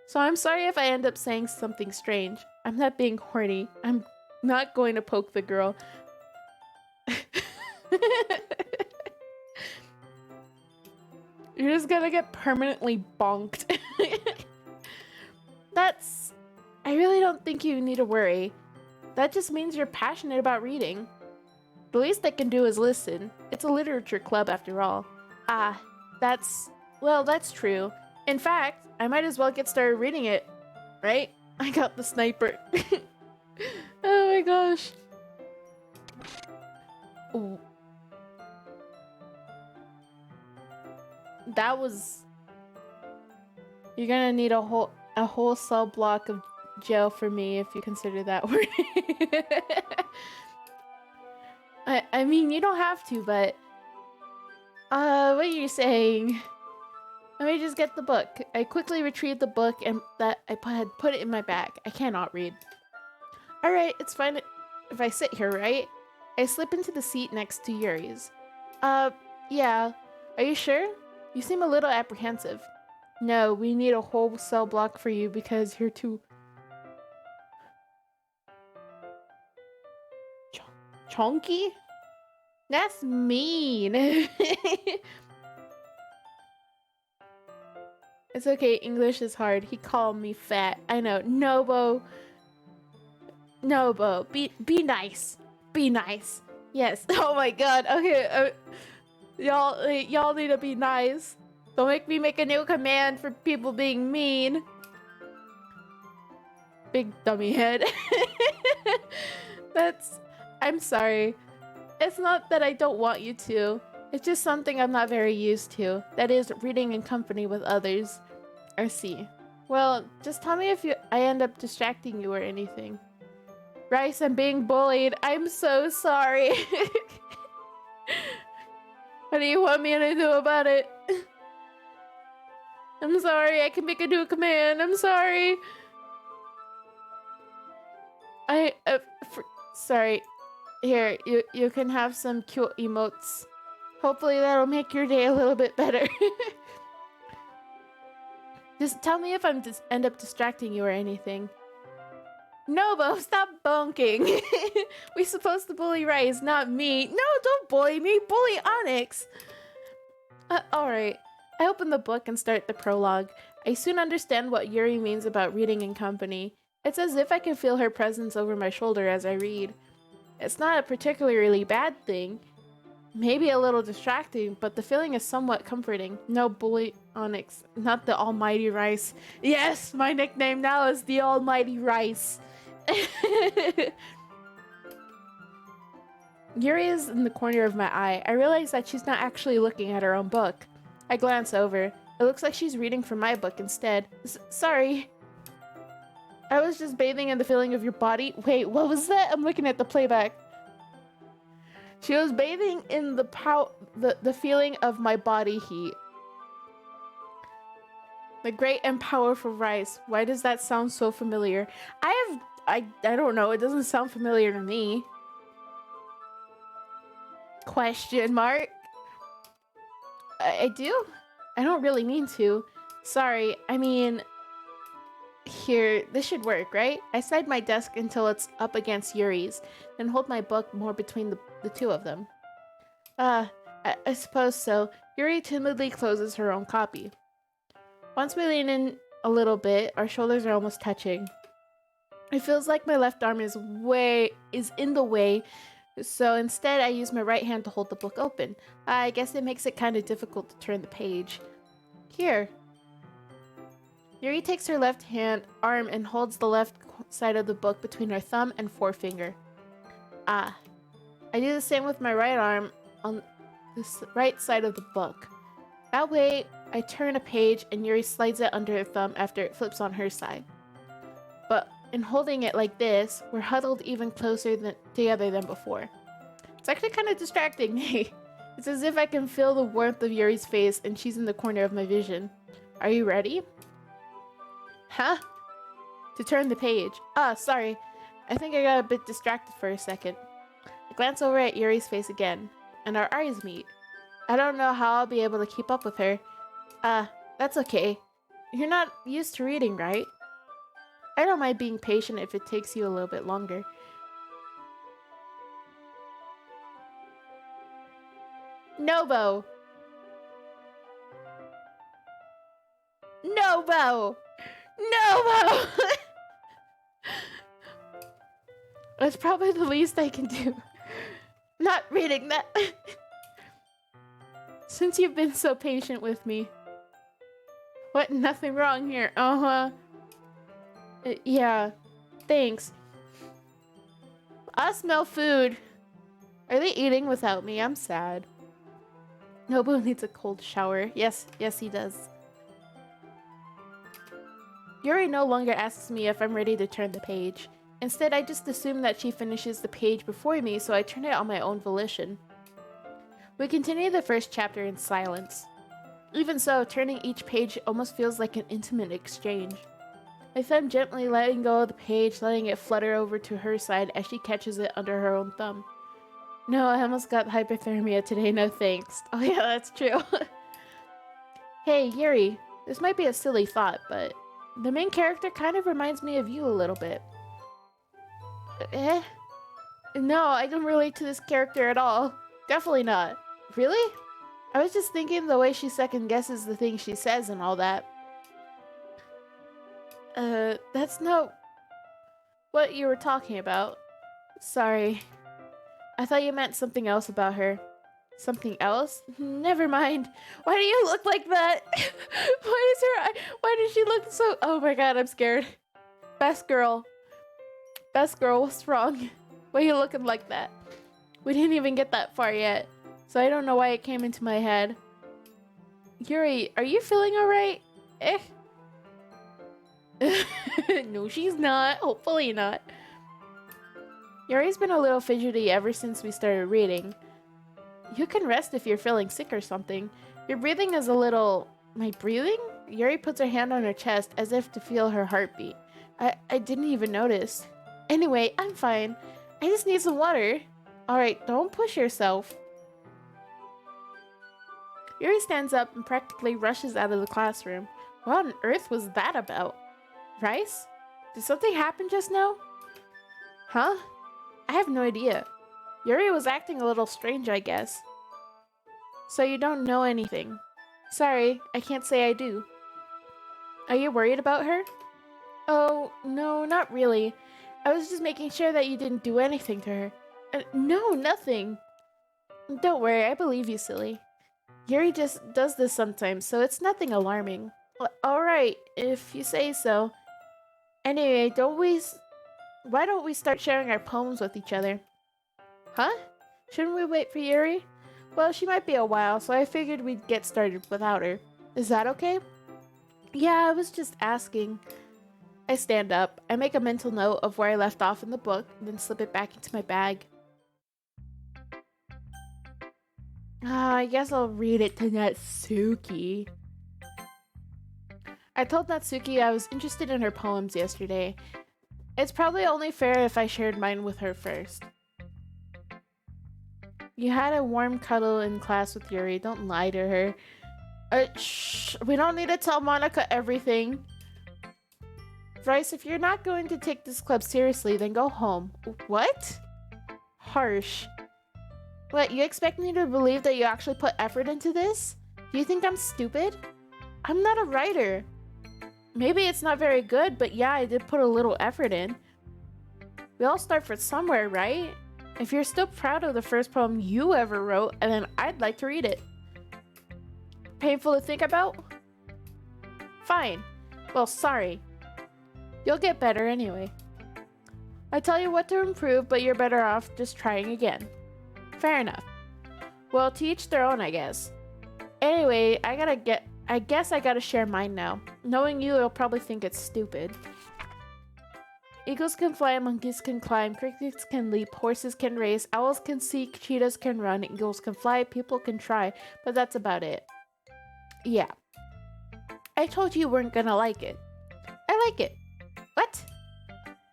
So I'm sorry if I end up saying something strange. I'm not being horny. I'm not going to poke the girl. You're just gonna get permanently bonked. That's... I really don't think you need to worry. That just means you're passionate about reading. The least I can do is listen. It's a literature club after all. Ah, that's... Well, that's true. In fact, I might as well get started reading it. Right? I got the sniper. Oh my gosh. Ooh. That was... You're gonna need a whole cell block of jail for me if you consider that word. I mean, you don't have to, but... what are you saying? Let me just get the book. I quickly retrieved the book and that I had put it in my bag. I cannot read. Alright, it's fine if I sit here, right? I slip into the seat next to Yuri's. Yeah. Are you sure? You seem a little apprehensive. No, we need a whole cell block for you because you're too... Chonky? That's mean. It's okay, English is hard. He called me fat. I know. Nobo. Nobo. Be nice. Be nice. Yes. Oh my god. Okay. Y'all need to be nice. Don't make me make a new command for people being mean. Big dummy head. I'm sorry. It's not that I don't want you to. It's just something I'm not very used to. That is, reading in company with others. I see. Well, just tell me if I end up distracting you or anything. Rice, I'm being bullied. I'm so sorry. What do you want me to do about it? I'm sorry, I can make a new command. I'm sorry. Sorry. Here, you can have some cute emotes. Hopefully that'll make your day a little bit better. Just tell me if I'm end up distracting you or anything. Nobo, stop bonking. We're supposed to bully Rice, not me. No, don't bully me. Bully Onyx. Alright. I open the book and start the prologue. I soon understand what Yuri means about reading in company. It's as if I can feel her presence over my shoulder as I read. It's not a particularly bad thing. Maybe a little distracting, but the feeling is somewhat comforting. No bully Onyx, not the almighty Rice. Yes, my nickname now is the almighty Rice. Yuri is in the corner of my eye. I realize that she's not actually looking at her own book. I glance over. It looks like she's reading from my book instead. Sorry. I was just bathing in the feeling of your body. Wait, what was that? I'm looking at the playback. She was bathing in the feeling of my body heat. The great and powerful Rice. Why does that sound so familiar? I don't know. It doesn't sound familiar to me. Question mark. I do? I don't really mean to. Sorry. I mean, here, this should work, right? I slide my desk until it's up against Yuri's, then hold my book more between the two of them. I suppose so. Yuri timidly closes her own copy. Once we lean in a little bit, our shoulders are almost touching. It feels like my left arm is in the way, so instead I use my right hand to hold the book open. I guess it makes it kind of difficult to turn the page. Here. Yuri takes her left arm and holds the left side of the book between her thumb and forefinger. Ah. I do the same with my right arm on the right side of the book. That way, I turn a page and Yuri slides it under her thumb after it flips on her side. But in holding it like this, we're huddled even closer together than before. It's actually kind of distracting me. It's as if I can feel the warmth of Yuri's face and she's in the corner of my vision. Are you ready? Huh? To turn the page. Ah, sorry. I think I got a bit distracted for a second. I glance over at Yuri's face again, and our eyes meet. I don't know how I'll be able to keep up with her. That's okay. You're not used to reading, right? I don't mind being patient if it takes you a little bit longer. Nobo! Nobo! Nobo! That's probably the least I can do. Not reading that. Since you've been so patient with me. What? Nothing wrong here. Yeah. Thanks. I smell food. Are they eating without me? I'm sad. Nobu needs a cold shower. Yes, he does. Yuri no longer asks me if I'm ready to turn the page. Instead, I just assume that she finishes the page before me, so I turn it on my own volition. We continue the first chapter in silence. Even so, turning each page almost feels like an intimate exchange. My thumb gently letting go of the page, letting it flutter over to her side as she catches it under her own thumb. No, I almost got hypothermia today, no thanks. Oh yeah, that's true. Hey, Yuri, this might be a silly thought, but the main character kind of reminds me of you a little bit. No, I don't relate to this character at all. Definitely not. Really? I was just thinking the way she second guesses the things she says and all that. That's not what you were talking about. Sorry. I thought you meant something else about her. Something else? Never mind. Why do you look like that? Why does she look so... Oh my god, I'm scared. Best girl. Best girl, what's wrong? Why are you looking like that? We didn't even get that far yet, so I don't know why it came into my head. Yuri, are you feeling alright? No, she's not. Hopefully not. Yuri's been a little fidgety ever since we started reading. You can rest if you're feeling sick or something. Your breathing is a little... My breathing? Yuri puts her hand on her chest as if to feel her heartbeat. I didn't even notice. Anyway, I'm fine. I just need some water. Alright, don't push yourself. Yuri stands up and practically rushes out of the classroom. What on earth was that about? Rice? Did something happen just now? Huh? I have no idea. Yuri was acting a little strange, I guess. So you don't know anything. Sorry, I can't say I do. Are you worried about her? Oh, no, not really. I was just making sure that you didn't do anything to her. No, nothing. Don't worry, I believe you, silly. Yuri just does this sometimes, so it's nothing alarming. Alright, if you say so. Anyway, why don't we start sharing our poems with each other? Huh? Shouldn't we wait for Yuri? Well, she might be a while, so I figured we'd get started without her. Is that okay? Yeah, I was just asking. I stand up. I make a mental note of where I left off in the book, and then slip it back into my bag. I guess I'll read it to Natsuki. I told Natsuki I was interested in her poems yesterday. It's probably only fair if I shared mine with her first. You had a warm cuddle in class with Yuri. Don't lie to her. Shh. We don't need to tell Monica everything. Rice, if you're not going to take this club seriously, then go home. What? Harsh. What, you expect me to believe that you actually put effort into this? Do you think I'm stupid? I'm not a writer. Maybe it's not very good, but yeah, I did put a little effort in. We all start from somewhere, right? If you're still proud of the first poem you ever wrote, then I'd like to read it. Painful to think about? Fine. Well, sorry. You'll get better anyway. I tell you what to improve, but you're better off just trying again. Fair enough. Well, to each their own, I guess. Anyway, I I guess I gotta share mine now. Knowing you, you'll probably think it's stupid. Eagles can fly, monkeys can climb, crickets can leap, horses can race, owls can seek, cheetahs can run, eagles can fly, people can try, but that's about it. Yeah. I told you weren't gonna like it. I like it. What?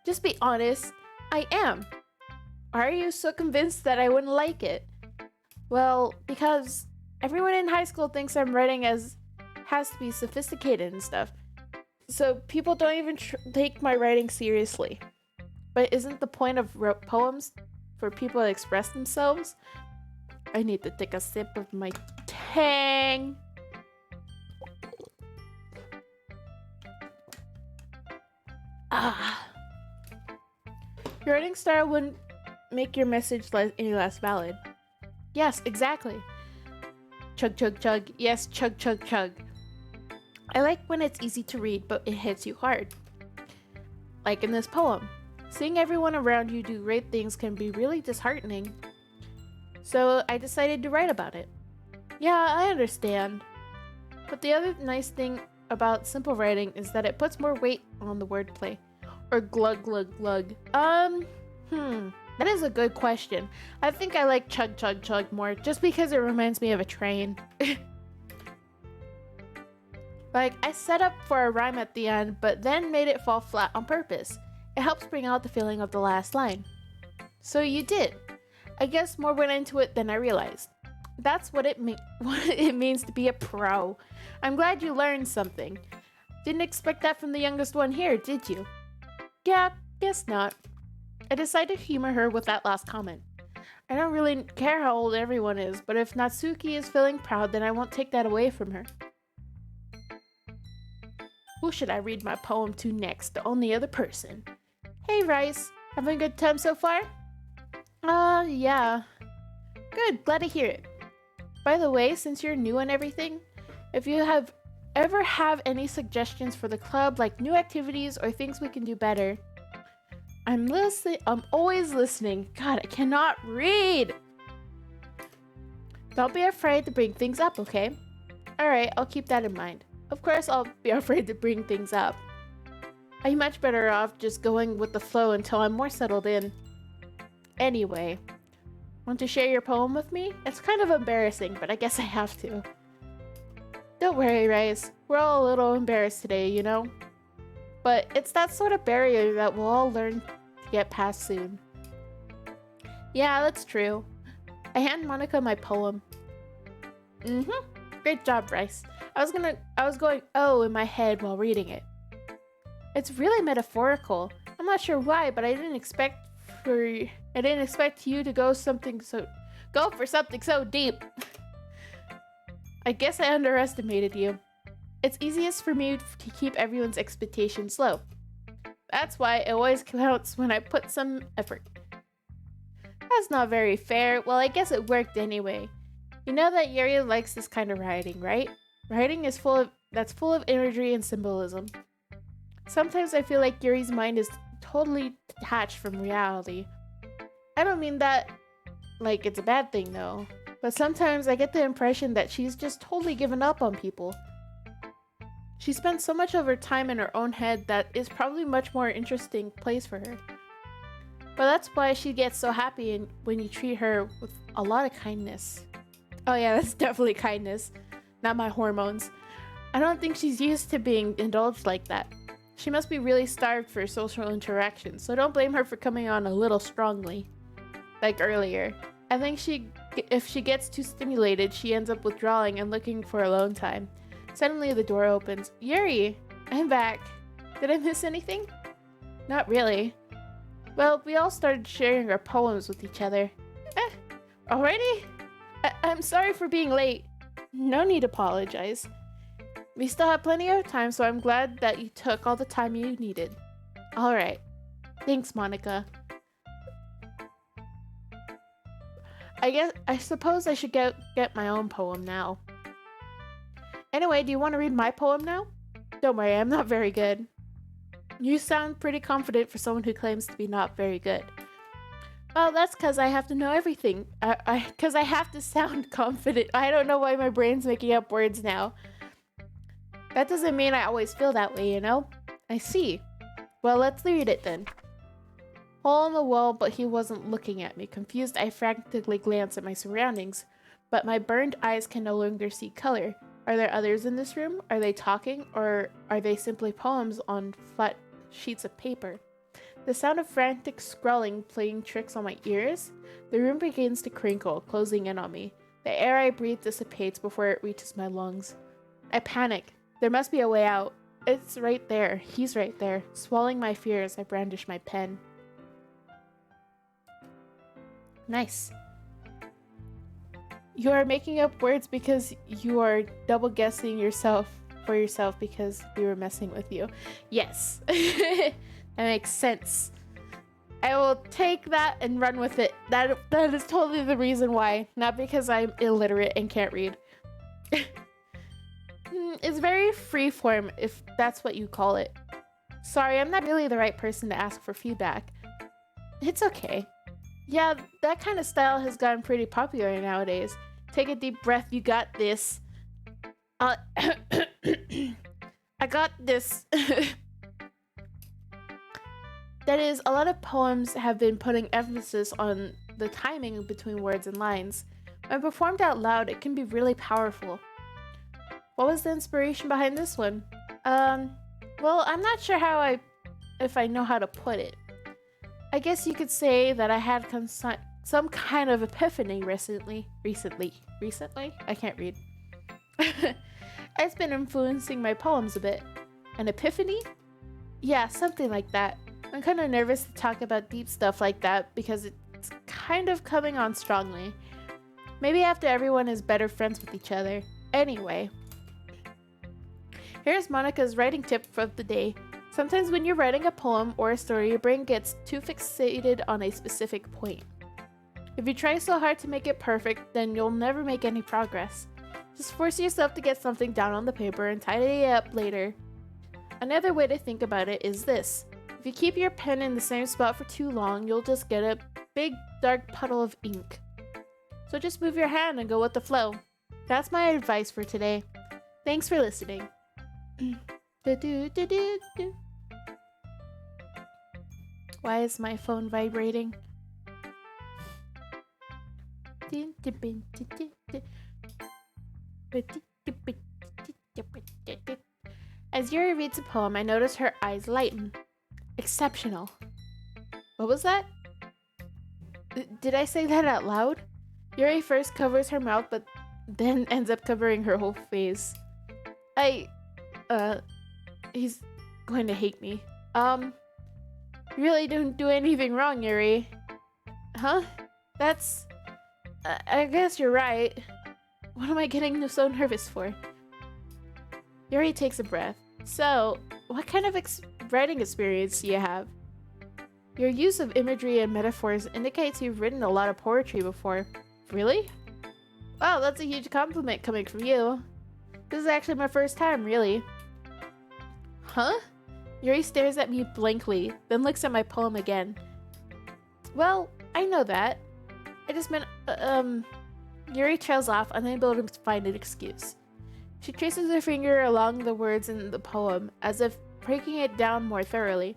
Just be honest. I am. Why are you so convinced that I wouldn't like it? Well, because everyone in high school thinks I'm writing has to be sophisticated and stuff. So people don't even take my writing seriously. But isn't the point of poems for people to express themselves? I need to take a sip of my Tang. Ah. Your writing style wouldn't make your message any less valid. Yes, exactly. Chug, chug, chug. Yes, chug, chug, chug. I like when it's easy to read, but it hits you hard. Like in this poem. Seeing everyone around you do great things can be really disheartening. So I decided to write about it. Yeah, I understand. But the other nice thing about simple writing is that it puts more weight on the wordplay. Or glug, glug, glug. That is a good question. I think I like chug, chug, chug more, just because it reminds me of a train. Like, I set up for a rhyme at the end, but then made it fall flat on purpose. It helps bring out the feeling of the last line. So you did. I guess more went into it than I realized. That's what it means to be a pro. I'm glad you learned something. Didn't expect that from the youngest one here, did you? Yeah, guess not. I decided to humor her with that last comment. I don't really care how old everyone is, but if Natsuki is feeling proud, then I won't take that away from her. Who should I read my poem to next? The only other person. Hey, Rice. Having a good time so far? Yeah. Good, glad to hear it. By the way, since you're new and everything, if you ever have any suggestions for the club, like new activities or things we can do better, I'm always listening. God, I cannot read. Don't be afraid to bring things up, okay? Alright, I'll keep that in mind. Of course, I'll be afraid to bring things up. I'm much better off just going with the flow until I'm more settled in. Anyway, want to share your poem with me? It's kind of embarrassing, but I guess I have to. Don't worry, Rice. We're all a little embarrassed today, you know? But it's that sort of barrier that we'll all learn to get past soon. Yeah, that's true. I hand Monica my poem. Great job, Rice. I was going oh in my head while reading it. It's really metaphorical. I'm not sure why, but I didn't expect you to go for something so deep. I guess I underestimated you. It's easiest for me to keep everyone's expectations low. That's why it always counts when I put some effort. That's not very fair. Well, I guess it worked anyway. You know that Yuri likes this kind of writing, right? Writing is full of imagery and symbolism. Sometimes I feel like Yuri's mind is totally detached from reality. I don't mean that like it's a bad thing though, but sometimes I get the impression that she's just totally given up on people. She spends so much of her time in her own head that is probably a much more interesting place for her. But that's why she gets so happy when you treat her with a lot of kindness. Oh yeah, that's definitely kindness, not my hormones. I don't think she's used to being indulged like that. She must be really starved for social interaction, so don't blame her for coming on a little strongly. Like earlier. I think if she gets too stimulated, she ends up withdrawing and looking for alone time. Suddenly the door opens. Yuri! I'm back. Did I miss anything? Not really. Well, we all started sharing our poems with each other. Already? I'm sorry for being late. No need to apologize. We still have plenty of time, so I'm glad that you took all the time you needed. Alright. Thanks, Monica. I suppose I should get my own poem now. Anyway, do you want to read my poem now? Don't worry, I'm not very good. You sound pretty confident for someone who claims to be not very good. Well, that's because I have to know everything. Because I have to sound confident. I don't know why my brain's making up words now. That doesn't mean I always feel that way, you know? I see. Well, let's read it then. Hole in the wall, but he wasn't looking at me. Confused, I frantically glanced at my surroundings, but my burned eyes can no longer see color. Are there others in this room? Are they talking, or are they simply poems on flat sheets of paper? The sound of frantic scrawling playing tricks on my ears. The room begins to crinkle, closing in on me. The air I breathe dissipates before it reaches my lungs. I panic. There must be a way out. It's right there. He's right there. Swallowing my fears, I brandish my pen. Nice. You are making up words because you are double guessing yourself for yourself because we were messing with you. Yes. That makes sense. I will take that and run with it. That is totally the reason why. Not because I'm illiterate and can't read. It's very freeform, if that's what you call it. Sorry, I'm not really the right person to ask for feedback. It's okay. Yeah, that kind of style has gotten pretty popular nowadays. Take a deep breath, you got this. I got this. That is, a lot of poems have been putting emphasis on the timing between words and lines. When performed out loud, it can be really powerful. What was the inspiration behind this one? Well, I'm not sure if I know how to put it. I guess you could say that I had some kind of epiphany recently? I can't read. It's been influencing my poems a bit. An epiphany? Yeah, something like that. I'm kind of nervous to talk about deep stuff like that because it's kind of coming on strongly. Maybe after everyone is better friends with each other. Anyway. Here's Monica's writing tip for the day. Sometimes when you're writing a poem or a story, your brain gets too fixated on a specific point. If you try so hard to make it perfect, then you'll never make any progress. Just force yourself to get something down on the paper and tidy it up later. Another way to think about it is this. If you keep your pen in the same spot for too long, you'll just get a big dark puddle of ink. So just move your hand and go with the flow. That's my advice for today. Thanks for listening. Why is my phone vibrating? As Yuri reads a poem, I notice her eyes lighten. Exceptional. What was that? Did I say that out loud? Yuri first covers her mouth, but then ends up covering her whole face. He's going to hate me. You really didn't do anything wrong, Yuri. Huh? That's... I guess you're right. What am I getting so nervous for? Yuri takes a breath. So, what kind of writing experience do you have? Your use of imagery and metaphors indicates you've written a lot of poetry before. Really? Wow, that's a huge compliment coming from you. This is actually my first time, really. Huh? Yuri stares at me blankly, then looks at my poem again. Well, I know that. I just meant, Yuri trails off, unable to find an excuse. She traces her finger along the words in the poem, as if breaking it down more thoroughly.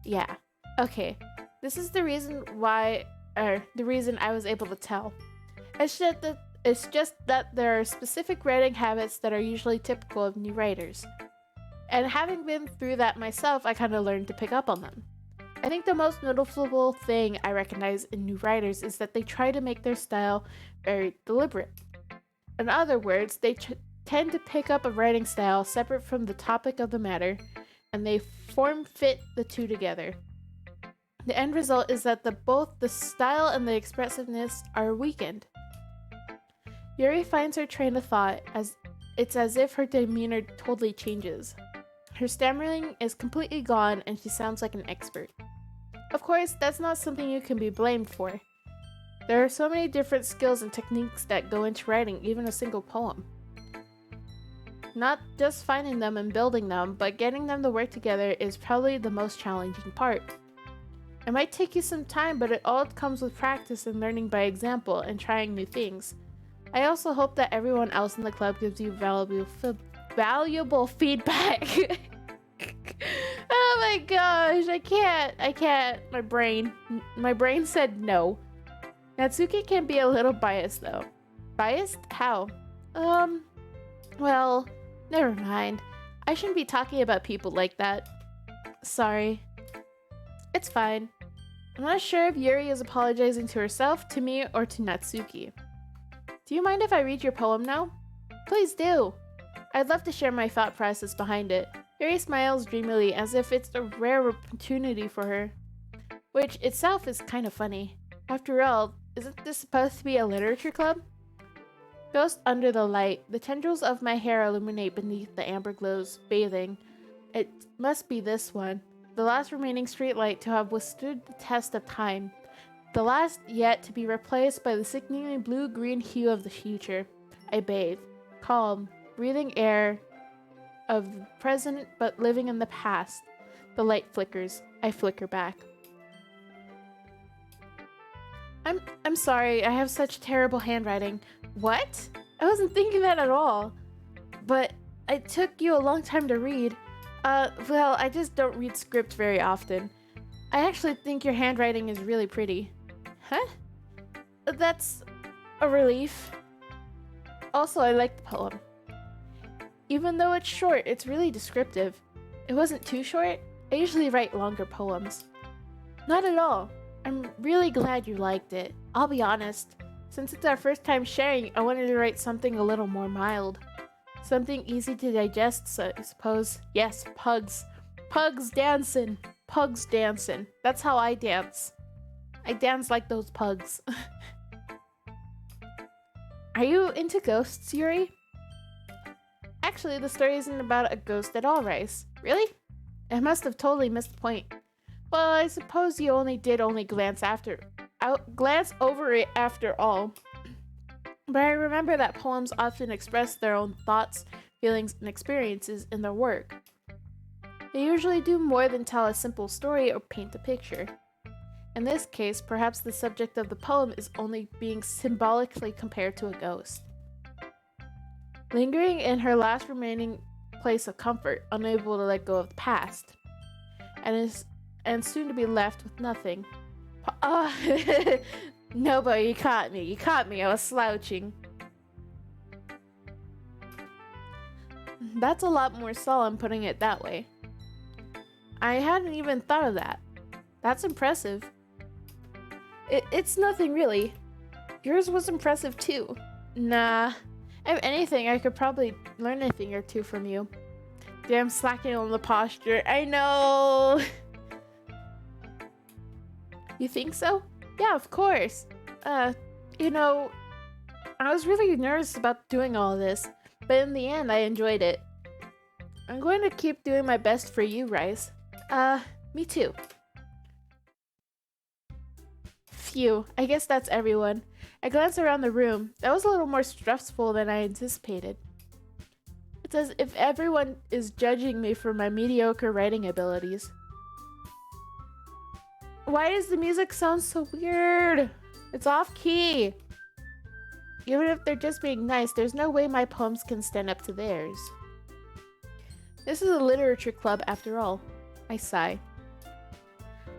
Yeah, okay. This is the reason I was able to tell. It's just that there are specific writing habits that are usually typical of new writers. And having been through that myself, I kind of learned to pick up on them. I think the most noticeable thing I recognize in new writers is that they try to make their style very deliberate. In other words, they tend to pick up a writing style separate from the topic of the matter, and they form-fit the two together. The end result is that both the style and the expressiveness are weakened. Yuri finds her train of thought as if her demeanor totally changes. Her stammering is completely gone and she sounds like an expert. Of course, that's not something you can be blamed for. There are so many different skills and techniques that go into writing even a single poem. Not just finding them and building them, but getting them to work together is probably the most challenging part. It might take you some time, but it all comes with practice and learning by example and trying new things. I also hope that everyone else in the club gives you valuable valuable feedback. Oh my gosh, I can't. My brain said no. Natsuki can be a little biased though. Biased? How? Well, never mind. I shouldn't be talking about people like that. Sorry. It's fine. I'm not sure if Yuri is apologizing to herself, to me, or to Natsuki. Do you mind if I read your poem now? Please do. I'd love to share my thought process behind it. Yuri smiles dreamily as if it's a rare opportunity for her, which itself is kind of funny. After all, isn't this supposed to be a literature club? Ghost under the light, the tendrils of my hair illuminate beneath the amber glows, bathing. It must be this one, the last remaining streetlight to have withstood the test of time, the last yet to be replaced by the sickeningly blue-green hue of the future. I bathe, calm, breathing air of the present but living in the past. The light flickers. I flicker back. I'm sorry, I have such terrible handwriting. What? I wasn't thinking that at all. But it took you a long time to read. Well, I just don't read script very often. I actually think your handwriting is really pretty. Huh? That's a relief. Also, I like the poem. Even though it's short, it's really descriptive. It wasn't too short. I usually write longer poems. Not at all. I'm really glad you liked it. I'll be honest. Since it's our first time sharing, I wanted to write something a little more mild. Something easy to digest, so I suppose. Yes, pugs. Pugs dancing. Pugs dancing. That's how I dance. I dance like those pugs. Are you into ghosts, Yuri? Actually, the story isn't about a ghost at all, Rice. Really? I must have totally missed the point. Well, I suppose you only glance over it after all. But I remember that poems often express their own thoughts, feelings, and experiences in their work. They usually do more than tell a simple story or paint a picture. In this case, perhaps the subject of the poem is only being symbolically compared to a ghost. Lingering in her last remaining place of comfort, unable to let go of the past, and soon to be left with nothing. No, but you caught me. You caught me. I was slouching. That's a lot more solemn putting it that way. I hadn't even thought of that. That's impressive. It's nothing really. Yours was impressive too. Nah. If anything, I could probably learn a thing or two from you. Damn, slacking on the posture. I know. You think so? Yeah, of course. You know, I was really nervous about doing all this, but in the end, I enjoyed it. I'm going to keep doing my best for you, Rice. Me too. Phew, I guess that's everyone. I glanced around the room. That was a little more stressful than I anticipated. It's as if everyone is judging me for my mediocre writing abilities. Why does the music sound so weird? It's off key. Even if they're just being nice, there's no way my poems can stand up to theirs. This is a literature club after all. I sigh.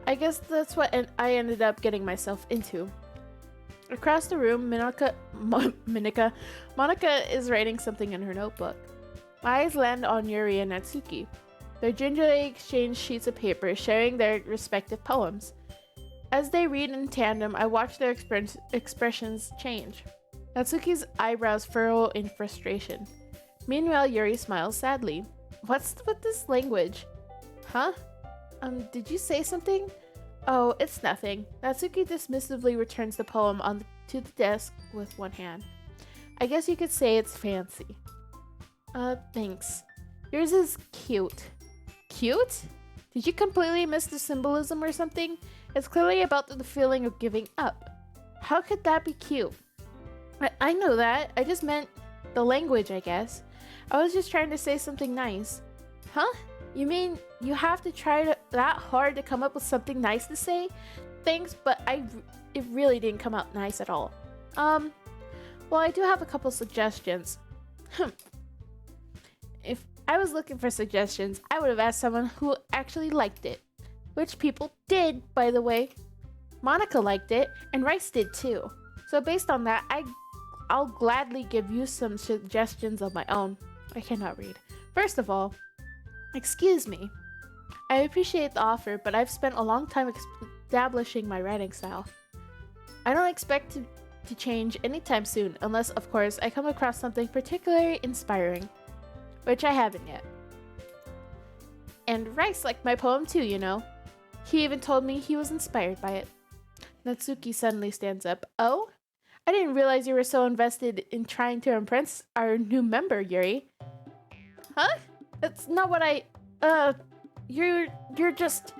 I guess that's what I ended up getting myself into. Across the room, Monica is writing something in her notebook. My eyes land on Yuri and Natsuki. They gingerly exchange sheets of paper, sharing their respective poems. As they read in tandem, I watch their expressions change. Natsuki's eyebrows furrow in frustration. Meanwhile, Yuri smiles sadly. What's with this language? Huh? Did you say something? Oh, it's nothing. Natsuki dismissively returns the poem to the desk with one hand. I guess you could say it's fancy. Thanks. Yours is cute. Cute? Did you completely miss the symbolism or something? It's clearly about the feeling of giving up. How could that be cute? I know that. I just meant the language, I guess. I was just trying to say something nice. Huh? You mean you have to try that hard to come up with something nice to say? Thanks, but it really didn't come out nice at all. Well, I do have a couple suggestions. I was looking for suggestions. I would have asked someone who actually liked it. Which people did, by the way. Monika liked it, and Rice did too. So based on that, I'll gladly give you some suggestions of my own. I cannot read. First of all, excuse me. I appreciate the offer, but I've spent a long time establishing my writing style. I don't expect to change anytime soon, unless, of course, I come across something particularly inspiring. Which I haven't yet. And Rice liked my poem too, you know. He even told me he was inspired by it. Natsuki suddenly stands up. Oh? I didn't realize you were so invested in trying to impress our new member, Yuri. Huh? That's not what I... You're just...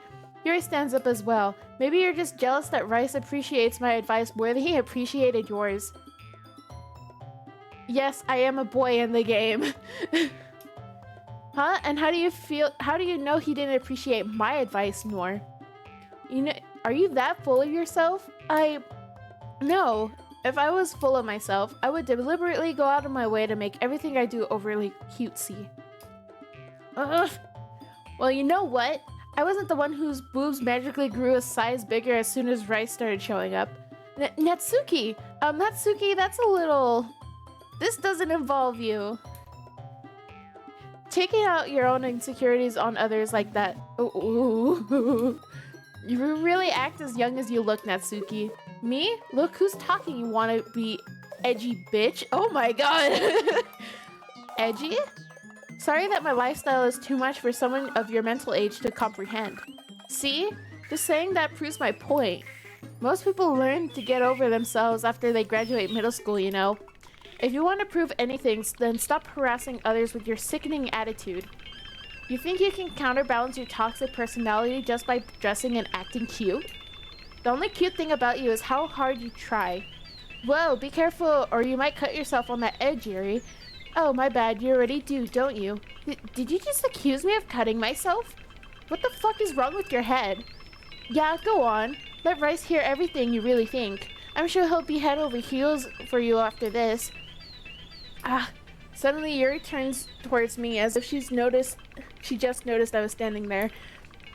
Yuri stands up as well. Maybe you're just jealous that Rice appreciates my advice more than he appreciated yours. Yes, I am a boy in the game. Huh? And how do you know he didn't appreciate my advice more? You know, are you that full of yourself? No. If I was full of myself, I would deliberately go out of my way to make everything I do overly cutesy. Well, you know what? I wasn't the one whose boobs magically grew a size bigger as soon as Rice started showing up. Natsuki! Natsuki, that's a little... This doesn't involve you. Taking out your own insecurities on others like that. Ooh. You really act as young as you look, Natsuki. Me? Look who's talking, you wanna be edgy bitch. Oh my god. Edgy? Sorry that my lifestyle is too much for someone of your mental age to comprehend. See? Just saying that proves my point. Most people learn to get over themselves after they graduate middle school, you know. If you want to prove anything, then stop harassing others with your sickening attitude. You think you can counterbalance your toxic personality just by dressing and acting cute? The only cute thing about you is how hard you try. Whoa, be careful or you might cut yourself on that edge, Yuri. Oh, my bad, you already do, don't you? Did you just accuse me of cutting myself? What the fuck is wrong with your head? Yeah, go on. Let Rice hear everything you really think. I'm sure he'll be head over heels for you after this. Suddenly Yuri turns towards me as if she just noticed I was standing there.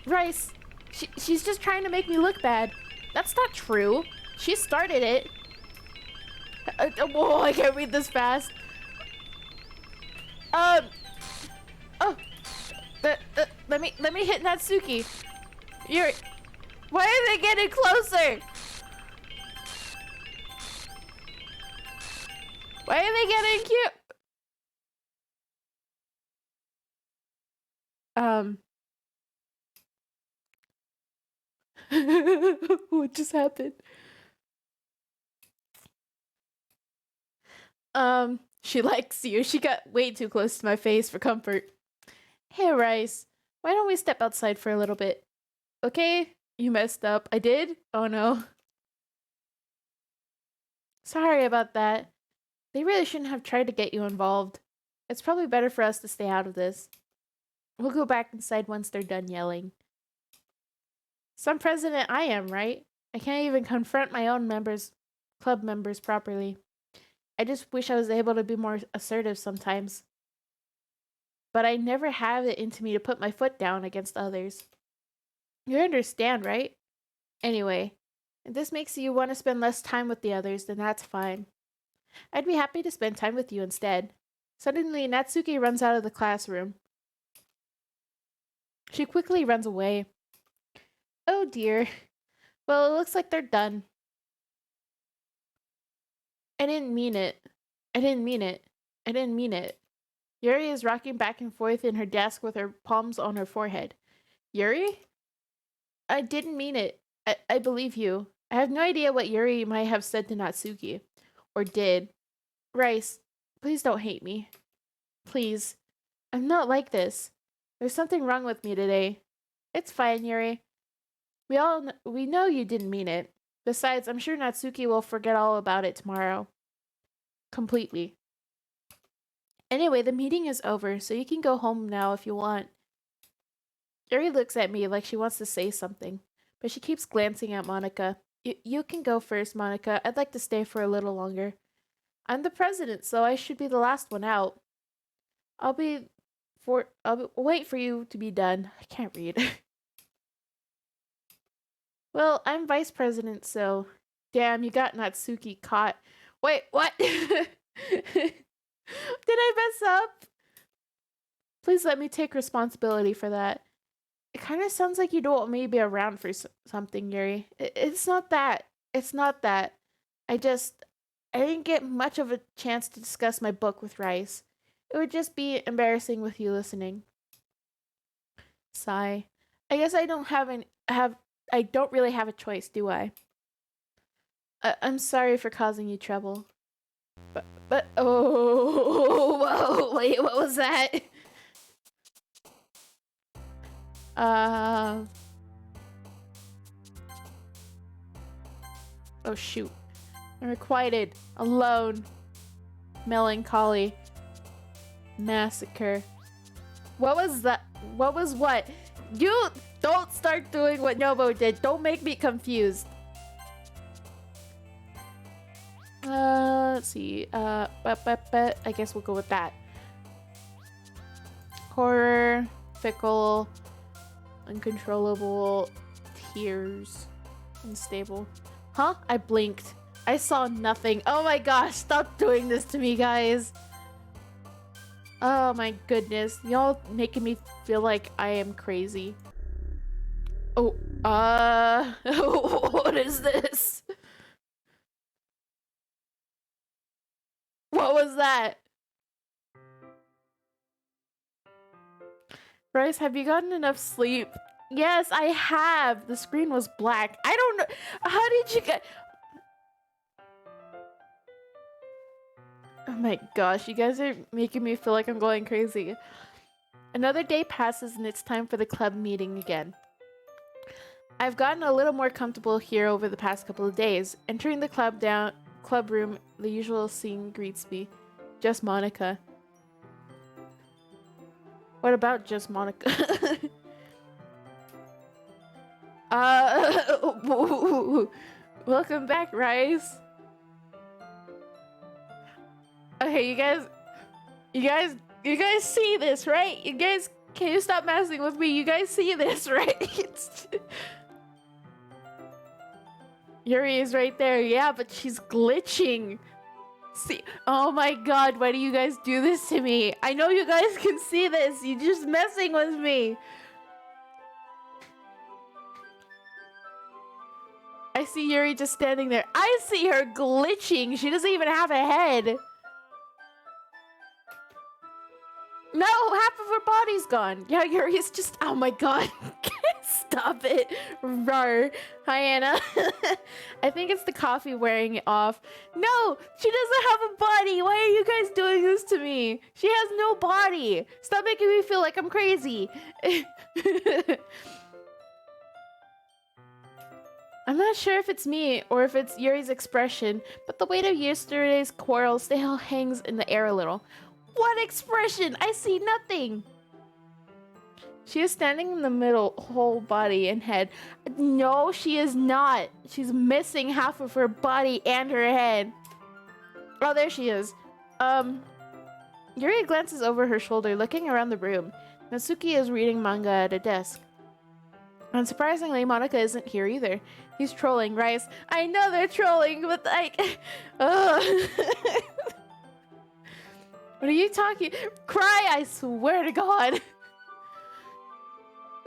Rice, she's just trying to make me look bad. That's not true. She started it. Whoa, I can't read this fast. Let me hit Natsuki. Yuri, why are they getting closer? Why are they getting cute? What just happened? She likes you. She got way too close to my face for comfort. Hey, Rice. Why don't we step outside for a little bit? Okay? You messed up. I did? Oh no. Sorry about that. They really shouldn't have tried to get you involved. It's probably better for us to stay out of this. We'll go back inside once they're done yelling. Some president I am, right? I can't even confront my own club members properly. I just wish I was able to be more assertive sometimes. But I never have it into me to put my foot down against others. You understand, right? Anyway, if this makes you want to spend less time with the others, then that's fine. I'd be happy to spend time with you instead. Suddenly, Natsuki runs out of the classroom. She quickly runs away. Oh dear. Well, it looks like they're done. I didn't mean it. I didn't mean it. I didn't mean it. Yuri is rocking back and forth in her desk with her palms on her forehead. Yuri? I didn't mean it. I believe you. I have no idea what Yuri might have said to Natsuki. Or did. Rice, please don't hate me. Please. I'm not like this. There's something wrong with me today. It's fine, Yuri. We know you didn't mean it. Besides, I'm sure Natsuki will forget all about it tomorrow. Completely. Anyway, the meeting is over, so you can go home now if you want. Yuri looks at me like she wants to say something, but she keeps glancing at Monika. You can go first, Monika. I'd like to stay for a little longer. I'm the president, so I should be the last one out. I'll be I'll wait for you to be done. I can't read. Well, I'm vice president, so damn, you got Natsuki caught. Wait, what? Did I mess up? Please let me take responsibility for that. It kind of sounds like you don't want me to be around for something, Yuri. It's not that. It's not that. I didn't get much of a chance to discuss my book with Rice. It would just be embarrassing with you listening. Sigh. I guess I don't I don't really have a choice, do I? I'm sorry for causing you trouble. But oh, whoa, wait, what was that? Oh shoot. I'm requited, alone, melancholy, massacre. What was that? What was what? You don't start doing what Nobo did. Don't make me confused. Let's see. But I guess we'll go with that. Horror, fickle, uncontrollable, tears, unstable. Huh? I blinked. I saw nothing. Oh my gosh, stop doing this to me, guys. Oh my goodness. Y'all making me feel like I am crazy. Oh, what is this? What was that? Rice, have you gotten enough sleep? Yes, I have. The screen was black. I don't know. How did you get... Oh my gosh, you guys are making me feel like I'm going crazy. Another day passes and it's time for the club meeting again. I've gotten a little more comfortable here over the past couple of days. Entering the club room, the usual scene greets me. Just Monica. What about just Monica? Welcome back, Rice. Okay, you guys see this, right? Can you stop messing with me? You guys see this, right? Yuri is right there. Yeah, but she's glitching. See, oh my god, why do you guys do this to me? I know you guys can see this. You're just messing with me. I see Yuri just standing there. I see her glitching. She doesn't even have a head. No, half of her body's gone. Yeah, Yuri's just... Oh my god. Stop it. Rar. Hi, Anna. I think it's the coffee wearing it off. No, she doesn't have a body. Why are you guys doing this to me? She has no body. Stop making me feel like I'm crazy. I'm not sure if it's me or if it's Yuri's expression, but the weight of yesterday's quarrel still hangs in the air a little. What expression? I see nothing. She is standing in the middle, whole body and head. No, she is not. She's missing half of her body and her head. Oh, there she is. Yuri glances over her shoulder, looking around the room. Natsuki is reading manga at a desk. Unsurprisingly, Monica isn't here either. He's trolling Rice. I know they're trolling, but like... What are you talking? Cry, I swear to God.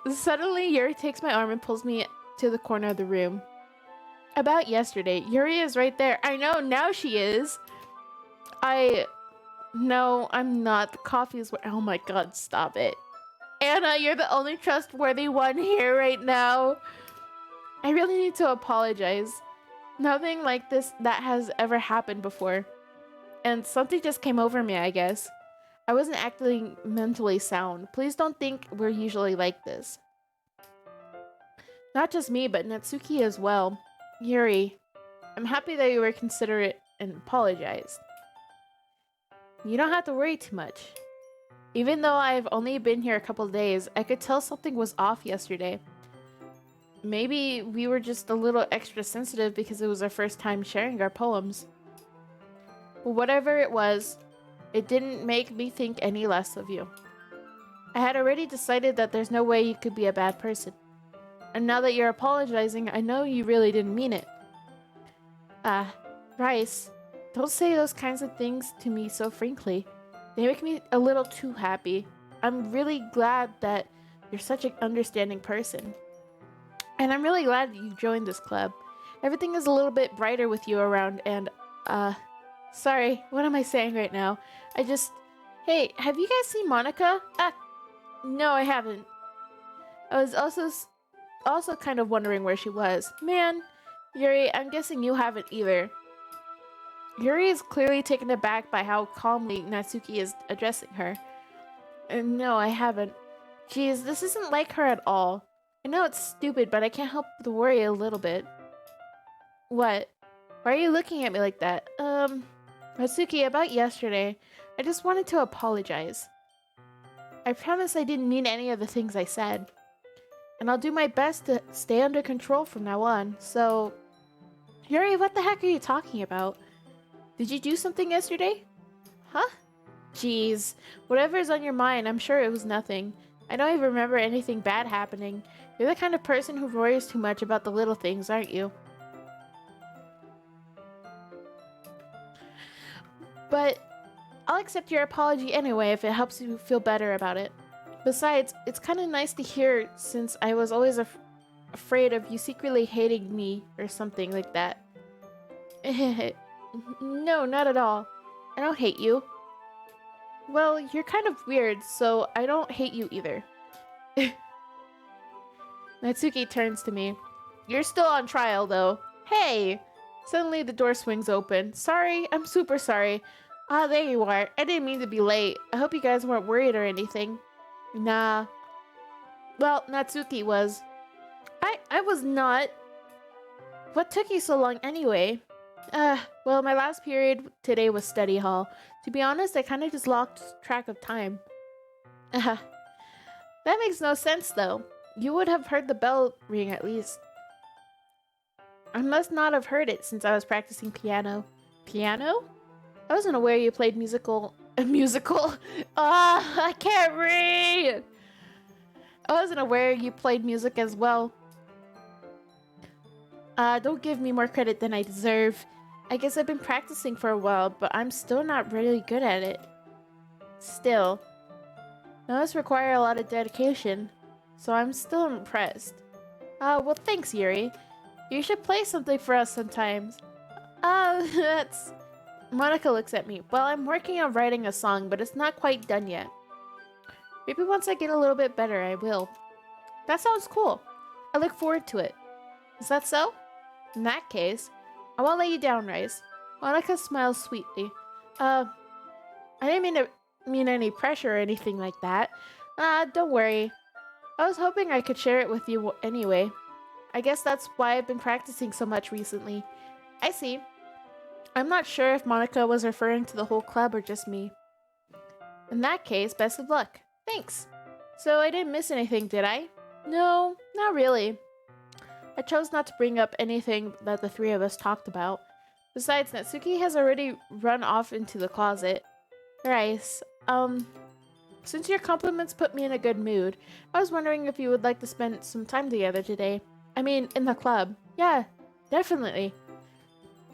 Suddenly, Yuri takes my arm and pulls me to the corner of the room. About yesterday, Yuri is right there. I know, now she is. No, I'm not. The coffee is... Oh my god, stop it. Anna, you're the only trustworthy one here right now. I really need to apologize. Nothing like this that has ever happened before. And something just came over me, I guess. I wasn't acting mentally sound. Please don't think we're usually like this. Not just me, but Natsuki as well. Yuri, I'm happy that you were considerate and apologized. You don't have to worry too much. Even though I've only been here a couple of days, I could tell something was off yesterday. Maybe we were just a little extra sensitive because it was our first time sharing our poems. Whatever it was, it didn't make me think any less of you. I had already decided that there's no way you could be a bad person. And now that you're apologizing, I know you really didn't mean it. Rice, don't say those kinds of things to me so frankly. They make me a little too happy. I'm really glad that you're such an understanding person. And I'm really glad you joined this club. Everything is a little bit brighter with you around and, sorry, what am I saying right now? Hey, have you guys seen Monica? No, I haven't. I was also kind of wondering where she was. Man, Yuri, I'm guessing you haven't either. Yuri is clearly taken aback by how calmly Natsuki is addressing her. No, I haven't. Geez, this isn't like her at all. I know it's stupid, but I can't help but worry a little bit. What? Why are you looking at me like that? Natsuki, about yesterday, I just wanted to apologize. I promise I didn't mean any of the things I said. And I'll do my best to stay under control from now on, so... Yuri, what the heck are you talking about? Did you do something yesterday? Huh? Jeez, whatever's on your mind, I'm sure it was nothing. I don't even remember anything bad happening. You're the kind of person who worries too much about the little things, aren't you? But I'll accept your apology anyway if it helps you feel better about it. Besides, it's kind of nice to hear since I was always afraid of you secretly hating me or something like that. No, not at all. I don't hate you. Well, you're kind of weird, so I don't hate you either. Natsuki turns to me. You're still on trial, though. Hey! Suddenly the door swings open. Sorry, I'm super sorry. Ah, there you are. I didn't mean to be late. I hope you guys weren't worried or anything. Nah. Well, Natsuki was. I was not. What took you so long anyway? Well, my last period today was study hall. To be honest, I kind of just lost track of time. That makes no sense, though. You would have heard the bell ring at least. I must not have heard it since I was practicing piano. Piano? I wasn't aware you played musical. I can't read! I wasn't aware you played music as well. Don't give me more credit than I deserve. I guess I've been practicing for a while, but I'm still not really good at it. Still. Those require a lot of dedication, so I'm still impressed. Well thanks, Yuri. You should play something for us sometimes. That's... Monica looks at me. Well, I'm working on writing a song, but it's not quite done yet. Maybe once I get a little bit better, I will. That sounds cool. I look forward to it. Is that so? In that case, I won't let you down, Rice. Monica smiles sweetly. I didn't mean any pressure or anything like that. Don't worry. I was hoping I could share it with you anyway. I guess that's why I've been practicing so much recently. I see. I'm not sure if Monica was referring to the whole club or just me. In that case, best of luck. Thanks. So I didn't miss anything, did I? No, not really. I chose not to bring up anything that the three of us talked about. Besides, Natsuki has already run off into the closet. Rice, since your compliments put me in a good mood, I was wondering if you would like to spend some time together today. I mean, in the club. Yeah, definitely.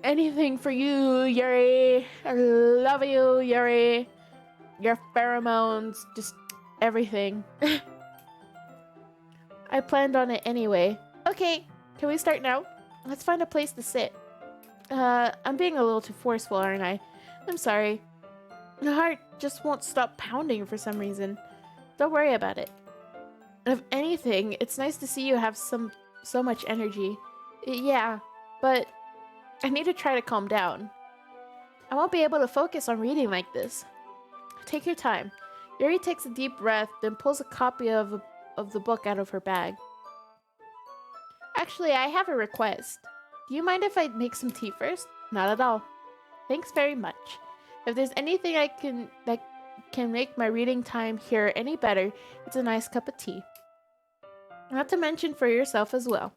Anything for you, Yuri. I love you, Yuri. Your pheromones, just everything. I planned on it anyway. Okay, can we start now? Let's find a place to sit. I'm being a little too forceful, aren't I? I'm sorry. My heart just won't stop pounding for some reason. Don't worry about it. If anything, it's nice to see you have so much energy. Yeah, but I need to try to calm down. I won't be able to focus on reading like this. Take your time. Yuri takes a deep breath, then pulls a copy of the book out of her bag. Actually, I have a request. Do you mind if I make some tea first? Not at all. Thanks very much. If there's anything that can make my reading time here any better, it's a nice cup of tea. Not to mention for yourself as well.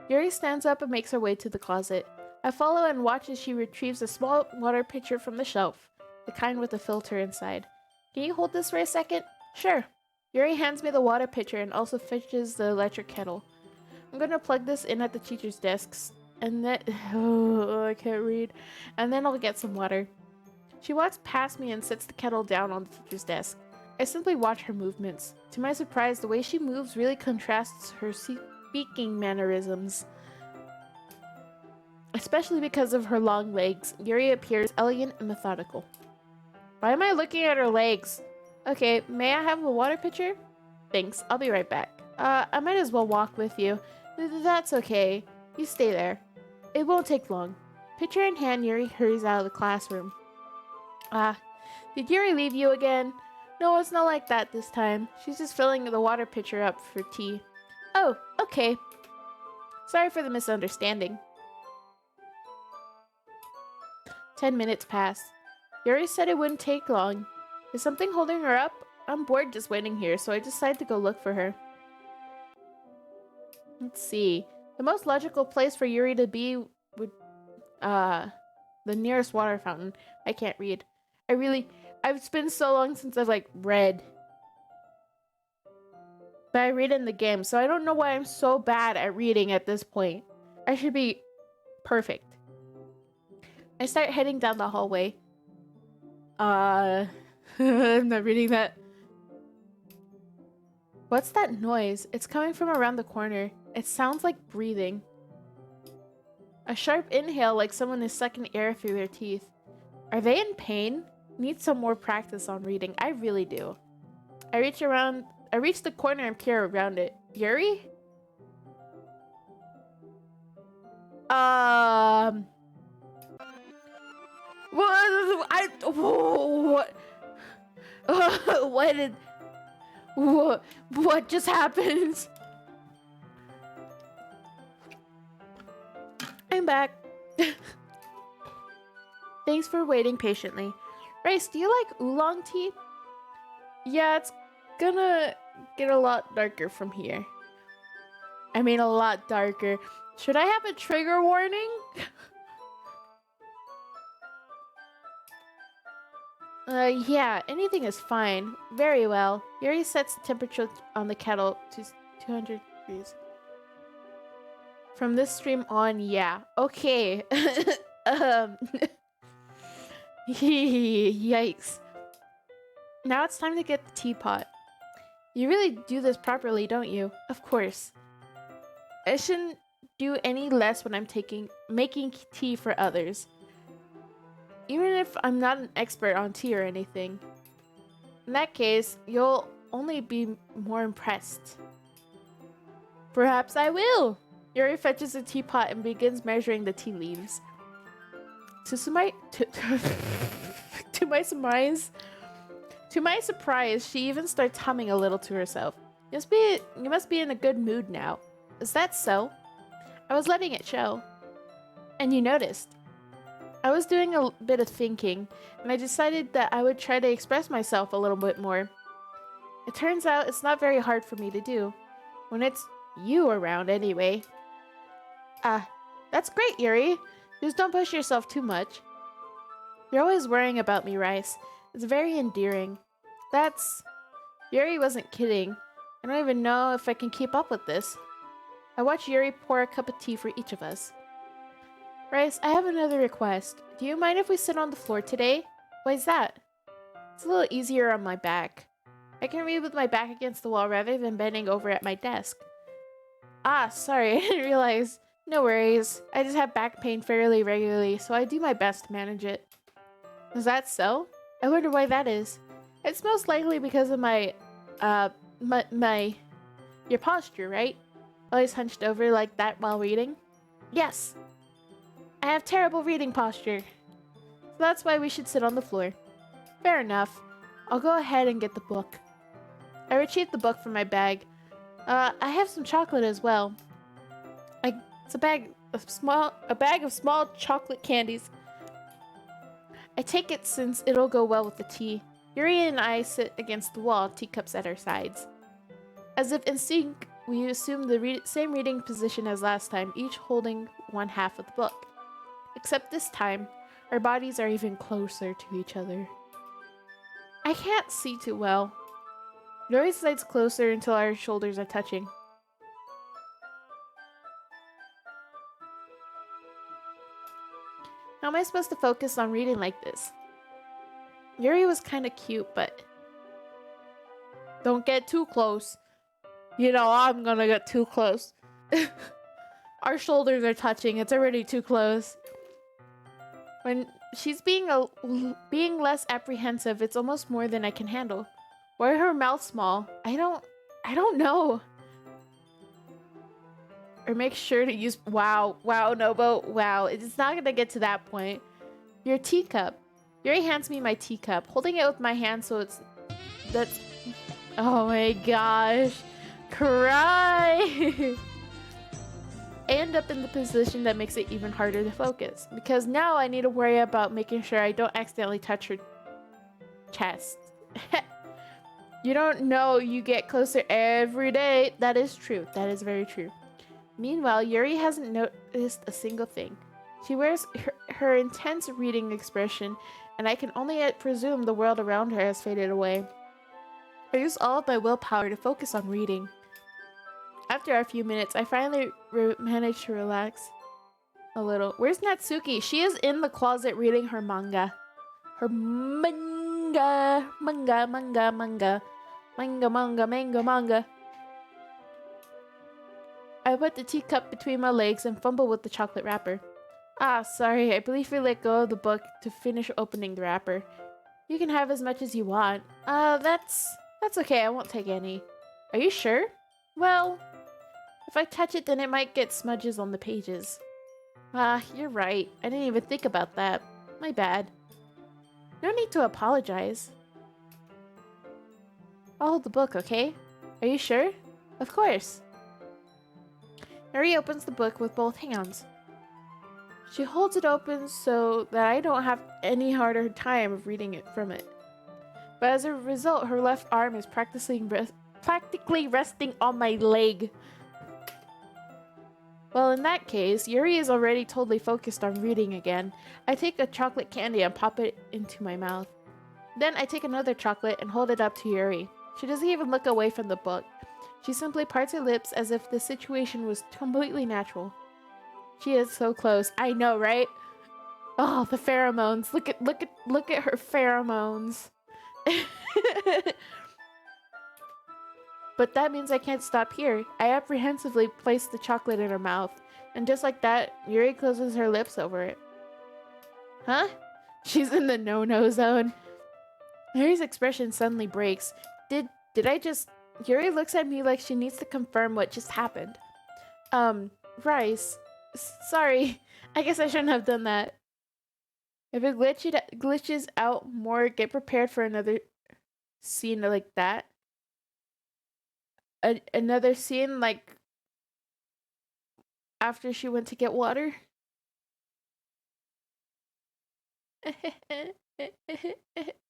Yuri stands up and makes her way to the closet. I follow and watch as she retrieves a small water pitcher from the shelf, the kind with a filter inside. Can you hold this for a second? Sure. Yuri hands me the water pitcher and also fetches the electric kettle. I'm gonna plug this in at the teacher's desks, and then oh, I can't read. And then I'll get some water. She walks past me and sets the kettle down on the teacher's desk. I simply watch her movements. To my surprise, the way she moves really contrasts her speaking mannerisms. Especially because of her long legs, Yuri appears elegant and methodical. Why am I looking at her legs? Okay, may I have a water pitcher? Thanks, I'll be right back. I might as well walk with you. That's okay. You stay there. It won't take long. Pitcher in hand, Yuri hurries out of the classroom. Did Yuri leave you again? No, it's not like that this time. She's just filling the water pitcher up for tea. Oh, okay. Sorry for the misunderstanding. 10 minutes pass. Yuri said it wouldn't take long. Is something holding her up? I'm bored just waiting here, so I decide to go look for her. Let's see. The most logical place for Yuri to be would, the nearest water fountain. I can't read. It's been so long since I've, read. But I read in the game, so I don't know why I'm so bad at reading at this point. I should be perfect. I start heading down the hallway. I'm not reading that. What's that noise? It's coming from around the corner. It sounds like breathing. A sharp inhale like someone is sucking air through their teeth. Are they in pain? Need some more practice on reading. I really do. I reach the corner and peer around it. Yuri? What just happened? I'm back. Thanks for waiting patiently. Rice, do you like oolong tea? Yeah, it's gonna get a lot darker from here. I mean, a lot darker. Should I have a trigger warning? Yeah, anything is fine. Very well. Yuri sets the temperature on the kettle to 200 degrees. From this stream on, yeah. Okay. Yikes. Now it's time to get the teapot. You really do this properly, don't you? Of course. I shouldn't do any less when I'm making tea for others. Even if I'm not an expert on tea or anything. In that case, you'll only be more impressed. Perhaps I will! Yuri fetches a teapot and begins measuring the tea leaves. To my surprise, she even starts humming a little to herself. You must be in a good mood now. Is that so? I was letting it show. And you noticed. I was doing a bit of thinking, and I decided that I would try to express myself a little bit more. It turns out it's not very hard for me to do. When it's you around, anyway. That's great, Yuri. Just don't push yourself too much. You're always worrying about me, Rice. It's very endearing. Yuri wasn't kidding. I don't even know if I can keep up with this. I watch Yuri pour a cup of tea for each of us. Rice, I have another request. Do you mind if we sit on the floor today? Why's that? It's a little easier on my back. I can read with my back against the wall rather than bending over at my desk. Sorry, I didn't realize. No worries. I just have back pain fairly regularly, so I do my best to manage it. Is that so? I wonder why that is. It's most likely because of your posture, right? Always hunched over like that while reading? Yes. I have terrible reading posture. So that's why we should sit on the floor. Fair enough. I'll go ahead and get the book. I retrieve the book from my bag. I have some chocolate as well. It's a bag of small chocolate candies. I take it since it'll go well with the tea. Yuri and I sit against the wall, teacups at our sides. As if in sync, we assume the same reading position as last time, each holding one half of the book. Except this time, our bodies are even closer to each other. I can't see too well. Yuri slides closer until our shoulders are touching. How am I supposed to focus on reading like this? Yuri was kind of cute, but don't get too close. You know, I'm gonna get too close. Our shoulders are touching. It's already too close. When she's being less apprehensive, it's almost more than I can handle. Why her mouth small? I don't know. Or make sure to use wow, Nobo, wow. It's not gonna get to that point. Your teacup. Yuri hands me my teacup, holding it with my hand so that's oh my gosh. Cry. I end up in the position that makes it even harder to focus, because now I need to worry about making sure I don't accidentally touch her chest. You don't know, you get closer every day. That is true. That is very true. Meanwhile, Yuri hasn't noticed a single thing. She wears her intense reading expression, and I can only presume the world around her has faded away. I use all of my willpower to focus on reading. After a few minutes, I finally managed to relax a little. Where's Natsuki? She is in the closet reading her manga. Her manga. I put the teacup between my legs and fumble with the chocolate wrapper. Ah, sorry, I believe we let go of the book to finish opening the wrapper. You can have as much as you want. That's okay, I won't take any. Are you sure? Well, if I touch it, then it might get smudges on the pages. Ah, you're right. I didn't even think about that. My bad. No need to apologize. I'll hold the book, okay? Are you sure? Of course. Yuri opens the book with both hands. She holds it open so that I don't have any harder time of reading it from it. But as a result, her left arm is practically resting on my leg. Well, in that case, Yuri is already totally focused on reading again. I take a chocolate candy and pop it into my mouth. Then I take another chocolate and hold it up to Yuri. She doesn't even look away from the book. She simply parts her lips as if the situation was completely natural. She is so close. I know, right? Oh, the pheromones. Look at her pheromones. But that means I can't stop here. I apprehensively place the chocolate in her mouth, and just like that, Yuri closes her lips over it. Huh? She's in the no-no zone. Yuri's expression suddenly breaks. Did I just... Yuri looks at me like she needs to confirm what just happened. Rice. Sorry. I guess I shouldn't have done that. If it glitches out more, get prepared for another scene like that. Another scene like after she went to get water.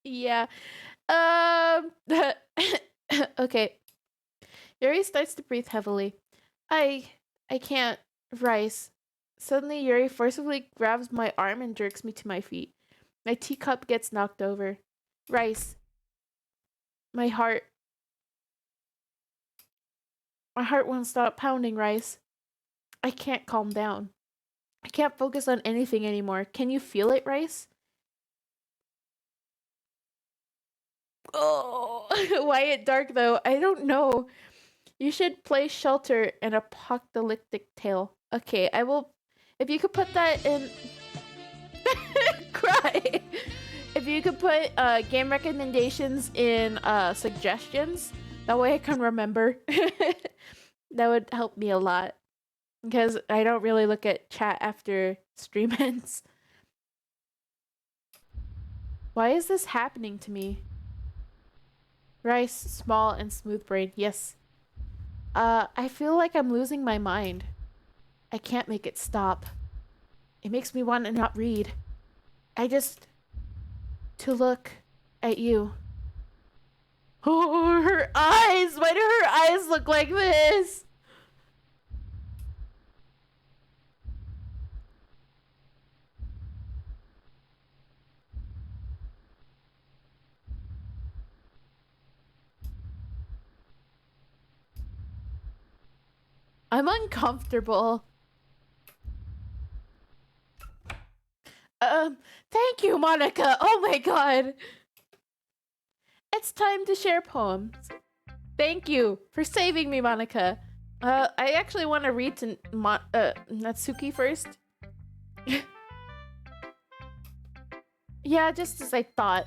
Yeah. Okay. Yuri starts to breathe heavily. I can't. Rice. Suddenly, Yuri forcibly grabs my arm and jerks me to my feet. My teacup gets knocked over. Rice. My heart won't stop pounding, Rice. I can't calm down. I can't focus on anything anymore. Can you feel it, Rice? Oh, why it dark though? I don't know. You should play Shelter and Apocalyptic Tale. Okay, I will. If you could put that in. Cry. If you could put game recommendations in suggestions, that way I can remember. That would help me a lot. Because I don't really look at chat after stream ends. Why is this happening to me? Rice, small and smooth brain. Yes. I feel like I'm losing my mind. I can't make it stop. It makes me want to not read. To look at you. Oh, her eyes! Why do her eyes look like this? I'm uncomfortable. Thank you, Monica. Oh my god. It's time to share poems. Thank you for saving me, Monica. I actually want to read to Natsuki first. Yeah, just as I thought.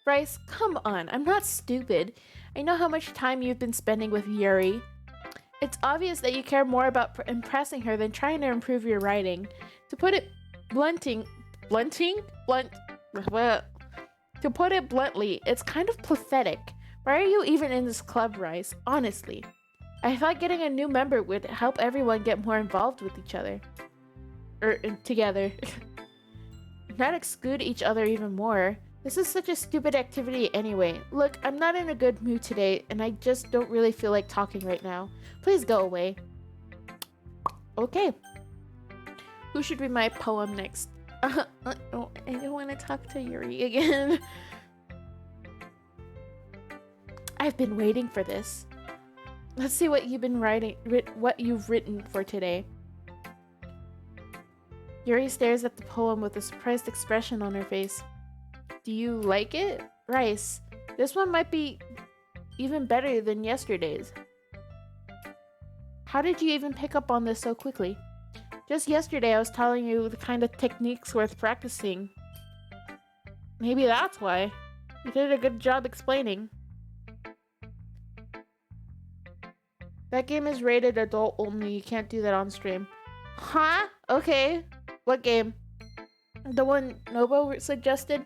Bryce, come on. I'm not stupid. I know how much time you've been spending with Yuri. It's obvious that you care more about impressing her than trying to improve your writing. To put it to put it bluntly, it's kind of pathetic. Why are you even in this club, Rice? Honestly. I thought getting a new member would help everyone get more involved with each other. Together. Not exclude each other even more. This is such a stupid activity anyway. Look, I'm not in a good mood today, and I just don't really feel like talking right now. Please go away. Okay. Who should read my poem next? I don't want to talk to Yuri again. I've been waiting for this. Let's see what you've been what you've written for today. Yuri stares at the poem with a surprised expression on her face. Do you like it? Rice, this one might be even better than yesterday's. How did you even pick up on this so quickly? Just yesterday I was telling you the kind of techniques worth practicing. Maybe that's why. You did a good job explaining. That game is rated adult only. You can't do that on stream. Huh? Okay. What game? The one Nobo suggested?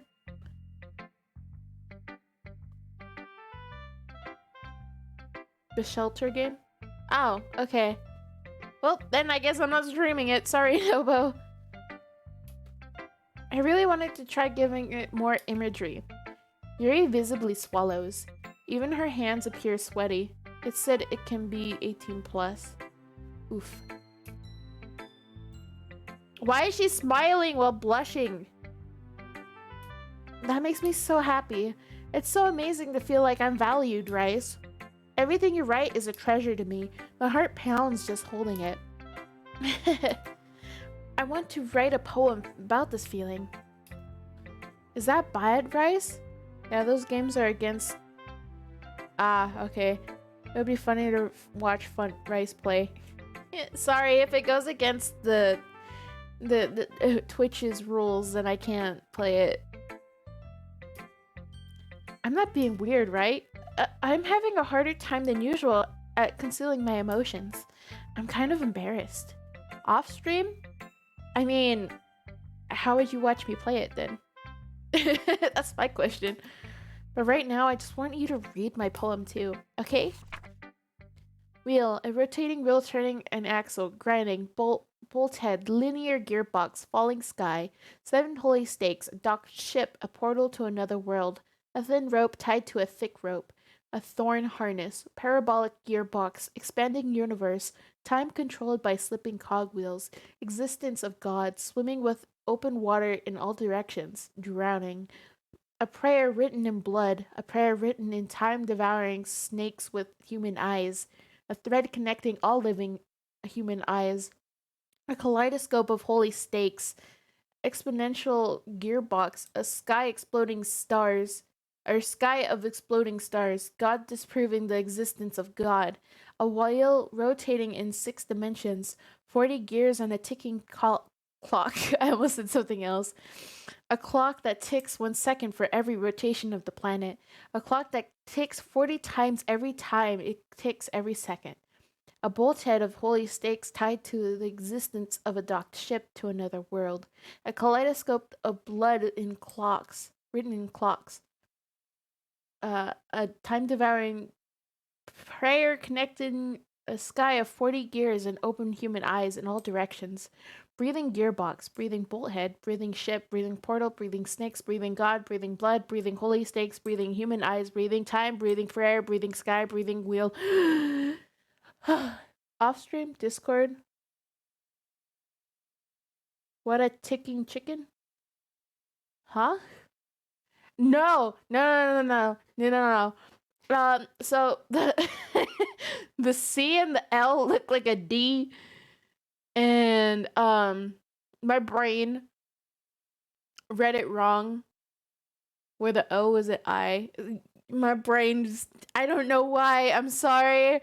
The Shelter game? Oh, okay. Well, then I guess I'm not streaming it. Sorry, Nobo. I really wanted to try giving it more imagery. Yuri visibly swallows. Even her hands appear sweaty. It said it can be 18 plus. Oof. Why is she smiling while blushing? That makes me so happy. It's so amazing to feel like I'm valued, Rice. Everything you write is a treasure to me. My heart pounds just holding it. I want to write a poem about this feeling. Is that bad, Rice? Yeah, those games are against... Ah, okay. It would be funny to watch Rice play. Sorry, if it goes against the Twitch's rules, then I can't play it. I'm not being weird, right? I'm having a harder time than usual at concealing my emotions. I'm kind of embarrassed. Off stream? I mean, how would you watch me play it then? That's my question. But right now, I just want you to read my poem too, okay? Wheel, a rotating wheel turning an axle, grinding, bolt head, linear gearbox, falling sky, 7 holy stakes, a docked ship, a portal to another world, a thin rope tied to a thick rope, a thorn harness, parabolic gearbox, expanding universe, time controlled by slipping cogwheels, existence of God, swimming with open water in all directions, drowning, a prayer written in blood, a prayer written in time-devouring snakes with human eyes, a thread connecting all living human eyes, a kaleidoscope of holy stakes, exponential gearbox, a sky exploding stars, or sky of exploding stars, God disproving the existence of God, a wheel rotating in 6 dimensions, 40 gears on a ticking clock. I almost said something else. A clock that ticks 1 second for every rotation of the planet. A clock that ticks 40 times every time it ticks every second. A bolthead of holy stakes tied to the existence of a docked ship to another world. A kaleidoscope of blood in clocks, written in clocks. A time-devouring prayer connecting a sky of 40 gears and open human eyes in all directions. Breathing gearbox, breathing bolthead, breathing ship, breathing portal, breathing snakes, breathing God, breathing blood, breathing holy stakes, breathing human eyes, breathing time, breathing prayer, breathing sky, breathing wheel. Off stream, Discord. What a ticking chicken? Huh? No. So the the C and the L look like a D, and my brain read it wrong where the O is an I. My brain just, I don't know why. I'm sorry.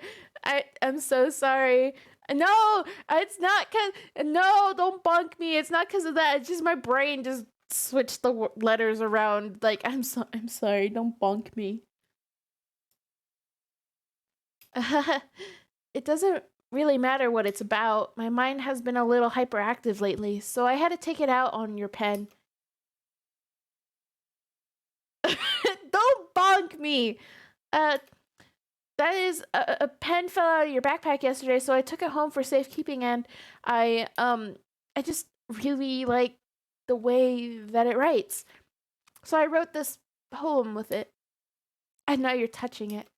I'm so sorry. No, it's not cause no, don't bunk me. It's not cause of that. It's just my brain just switched the letters around. Like I'm sorry. Don't bunk me. It doesn't really matter what it's about. My mind has been a little hyperactive lately, so I had to take it out on your pen. Don't bonk me. That is a pen fell out of your backpack yesterday, so I took it home for safekeeping, and I just really like the way that it writes. So I wrote this poem with it, and now you're touching it.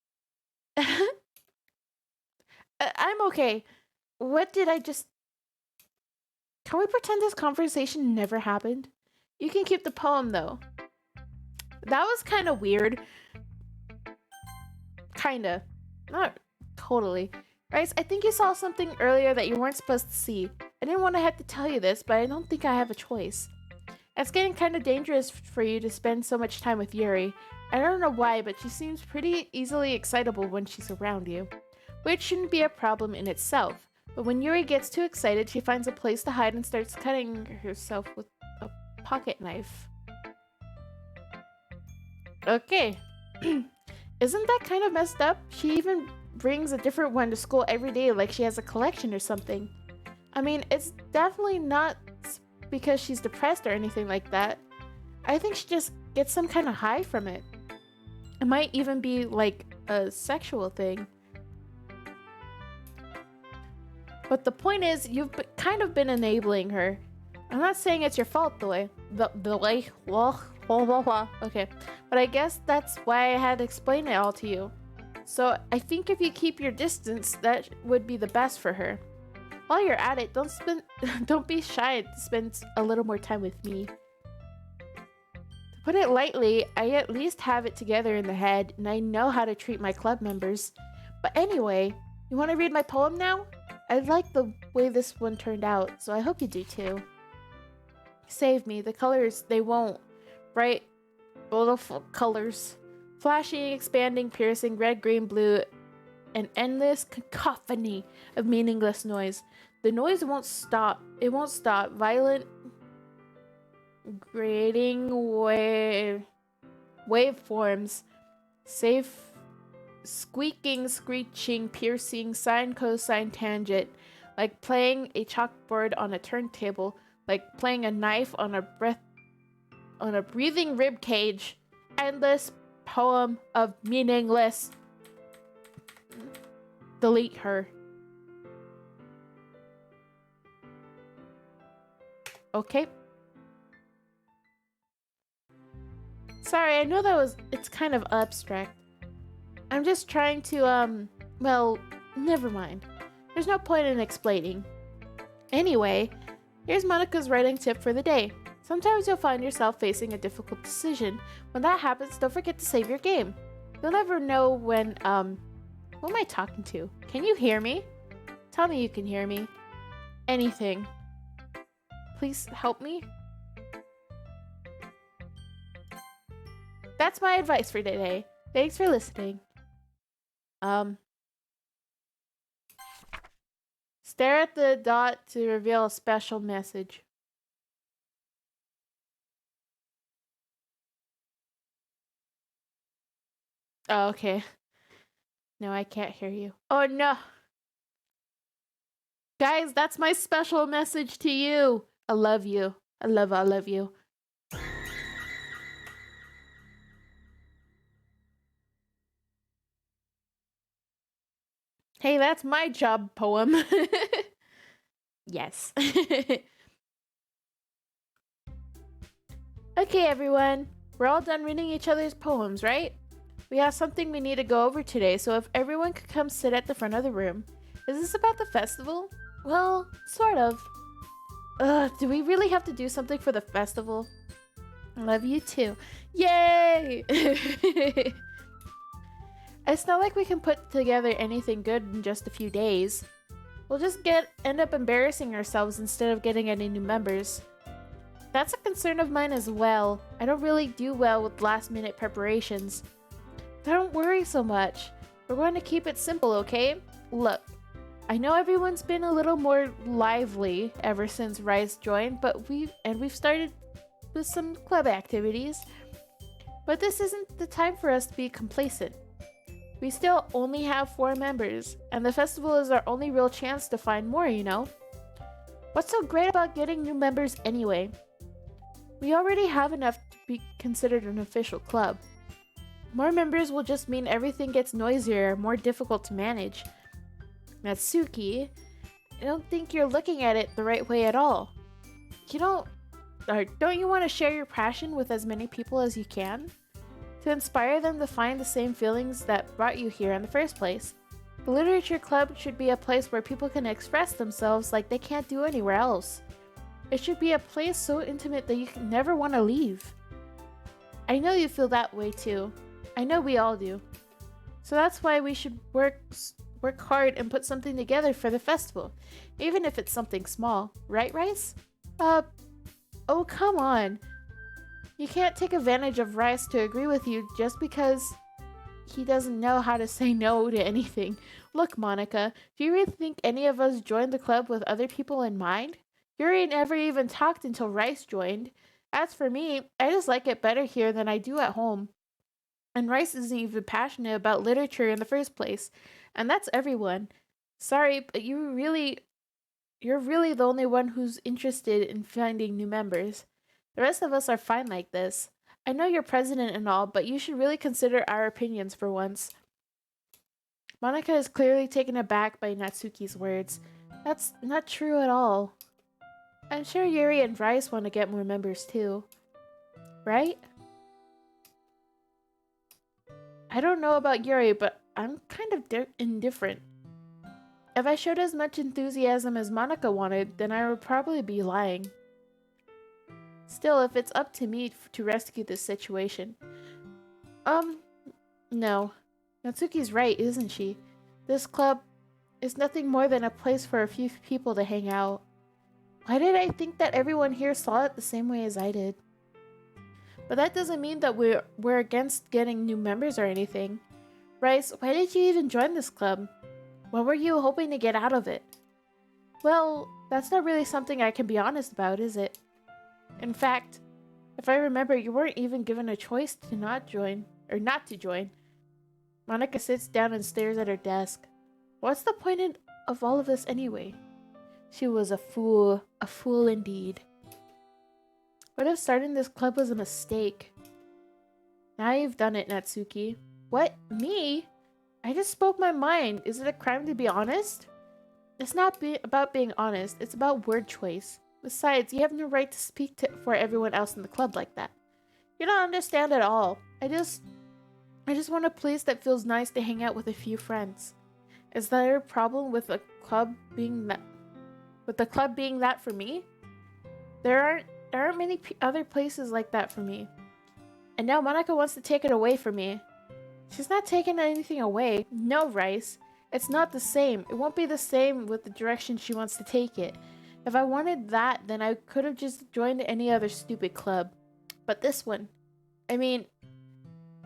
I'm okay. What did I just? Can we pretend this conversation never happened? You can keep the poem though. That was kind of weird. Kinda. Not totally. Rice, I think you saw something earlier that you weren't supposed to see. I didn't want to have to tell you this, but I don't think I have a choice. It's getting kind of dangerous for you to spend so much time with Yuri. I don't know why, but she seems pretty easily excitable when she's around you. Which shouldn't be a problem in itself. But when Yuri gets too excited, she finds a place to hide and starts cutting herself with a pocket knife. Okay. Isn't that kind of messed up? She even brings a different one to school every day like she has a collection or something. I mean, it's definitely not because she's depressed or anything like that. I think she just gets some kind of high from it. It might even be like a sexual thing. But the point is, you've kind of been enabling her. I'm not saying it's your fault, though. Okay, but I guess that's why I had to explain it all to you. So I think if you keep your distance, that would be the best for her. While you're at it, don't be shy to spend a little more time with me. To put it lightly, I at least have it together in the head, and I know how to treat my club members. But anyway, you want to read my poem now? I like the way this one turned out, so I hope you do too. Save me, the colors, they won't. Bright, beautiful colors. Flashing, expanding, piercing, red, green, blue, an endless cacophony of meaningless noise. The noise won't stop. It won't stop. Violent, grating waveforms. Safe, squeaking, screeching, piercing, sine, cosine, tangent. Like playing a chalkboard on a turntable. Like playing a knife on a breathing rib cage. Endless poem of meaningless. Delete her. Okay. Sorry, I know it's kind of abstract. I'm just trying to, well, never mind. There's no point in explaining. Anyway, here's Monika's writing tip for the day. Sometimes you'll find yourself facing a difficult decision. When that happens, don't forget to save your game. You'll never know when, who am I talking to? Can you hear me? Tell me you can hear me. Anything. Please help me. That's my advice for today. Thanks for listening. Stare at the dot to reveal a special message. Oh, okay. No, I can't hear you. Oh, no. Guys, that's my special message to you. I love you. I love you. Hey, that's my job poem. Yes. Okay, everyone. We're all done reading each other's poems, right? We have something we need to go over today, so if everyone could come sit at the front of the room. Is this about the festival? Well, sort of. Do we really have to do something for the festival? I love you too. Yay! It's not like we can put together anything good in just a few days. We'll just end up embarrassing ourselves instead of getting any new members. That's a concern of mine as well. I don't really do well with last-minute preparations. Don't worry so much. We're going to keep it simple, okay? Look, I know everyone's been a little more lively ever since Rice joined, but we've started with some club activities. But this isn't the time for us to be complacent. We still only have 4 members, and the festival is our only real chance to find more, you know? What's so great about getting new members anyway? We already have enough to be considered an official club. More members will just mean everything gets noisier, more difficult to manage. Natsuki, I don't think you're looking at it the right way at all. Don't you want to share your passion with as many people as you can? To inspire them to find the same feelings that brought you here in the first place. The Literature Club should be a place where people can express themselves like they can't do anywhere else. It should be a place so intimate that you can never want to leave. I know you feel that way too. I know we all do. So that's why we should work hard and put something together for the festival, even if it's something small. Right, Rice? Oh, come on. You can't take advantage of Rice to agree with you just because he doesn't know how to say no to anything. Look, Monika, do you really think any of us joined the club with other people in mind? Yuri never even talked until Rice joined. As for me, I just like it better here than I do at home. And Rice isn't even passionate about literature in the first place. And that's everyone. Sorry, but you're really the only one who's interested in finding new members. The rest of us are fine like this. I know you're president and all, but you should really consider our opinions for once. Monika is clearly taken aback by Natsuki's words. That's not true at all. I'm sure Yuri and Rice want to get more members too. Right? I don't know about Yuri, but I'm kind of indifferent. If I showed as much enthusiasm as Monika wanted, then I would probably be lying. Still, if it's up to me to rescue this situation. No. Natsuki's right, isn't she? This club is nothing more than a place for a few people to hang out. Why did I think that everyone here saw it the same way as I did? But that doesn't mean that we're against getting new members or anything. Rice, why did you even join this club? What were you hoping to get out of it? Well, that's not really something I can be honest about, is it? In fact, if I remember, you weren't even given a choice to not join. Monika sits down and stares at her desk. What's the point of all of this anyway? She was a fool indeed. What if starting this club was a mistake? Now you've done it, Natsuki. What? Me? I just spoke my mind. Is it a crime to be honest? It's not about being honest. It's about word choice. Besides, you have no right to speak for everyone else in the club like that. You don't understand at all. I just want a place that feels nice to hang out with a few friends. Is there a problem with the club being that for me? There aren't many other places like that for me. And now Monika wants to take it away from me. She's not taking anything away. No, Rice. It's not the same. It won't be the same with the direction she wants to take it. If I wanted that, then I could have just joined any other stupid club. But this one, I mean,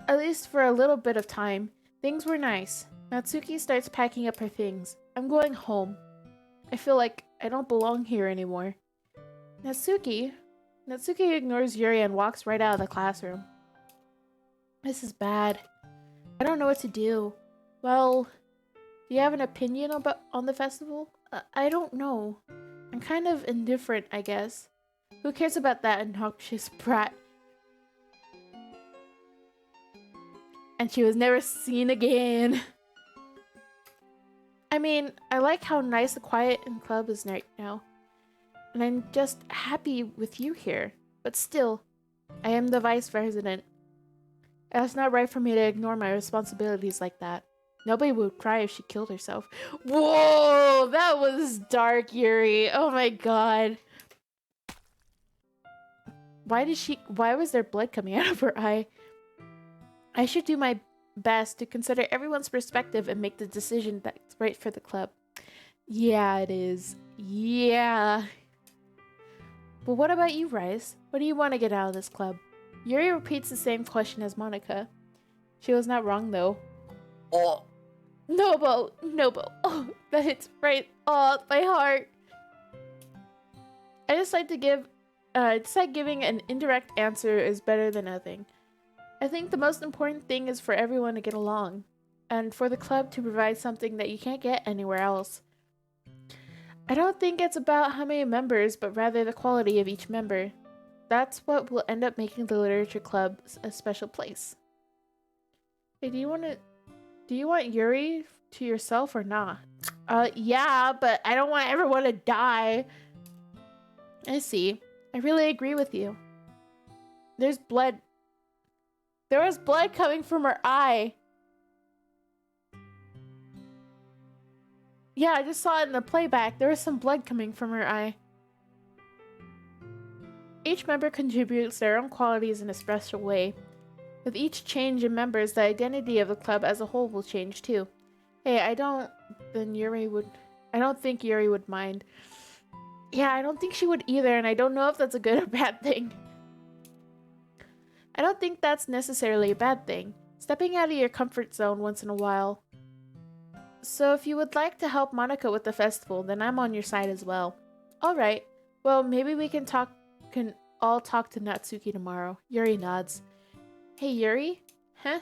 at least for a little bit of time, things were nice. Natsuki starts packing up her things. I'm going home. I feel like I don't belong here anymore. Natsuki ignores Yuri and walks right out of the classroom. This is bad. I don't know what to do. Well, do you have an opinion on the festival? I don't know. I'm kind of indifferent, I guess. Who cares about that obnoxious brat? And she was never seen again. I mean, I like how nice the quiet in the club is right now. And I'm just happy with you here. But still, I am the vice president. It's not right for me to ignore my responsibilities like that. Nobody would cry if she killed herself. Whoa, that was dark, Yuri. Oh my god. Why was there blood coming out of her eye? I should do my best to consider everyone's perspective and make the decision that's right for the club. Yeah, it is. Yeah. But what about you, Rice? What do you want to get out of this club? Yuri repeats the same question as Monica. She was not wrong, though. Oh. Nobo! Oh, that hits right off my heart. I decide giving an indirect answer is better than nothing. I think the most important thing is for everyone to get along, and for the club to provide something that you can't get anywhere else. I don't think it's about how many members, but rather the quality of each member. That's what will end up making the literature club a special place. Hey, do you want Yuri to yourself or not? Yeah, but I don't want everyone to die. I see. I really agree with you. There's blood. There was blood coming from her eye. Yeah, I just saw it in the playback. There was some blood coming from her eye. Each member contributes their own qualities in a special way. With each change in members, the identity of the club as a whole will change too. Hey, I don't think Yuri would mind. Yeah, I don't think she would either, and I don't know if that's a good or bad thing. I don't think that's necessarily a bad thing. Stepping out of your comfort zone once in a while. So if you would like to help Monica with the festival, then I'm on your side as well. Alright, well maybe we can all talk to Natsuki tomorrow. Yuri nods. Hey Yuri? Huh?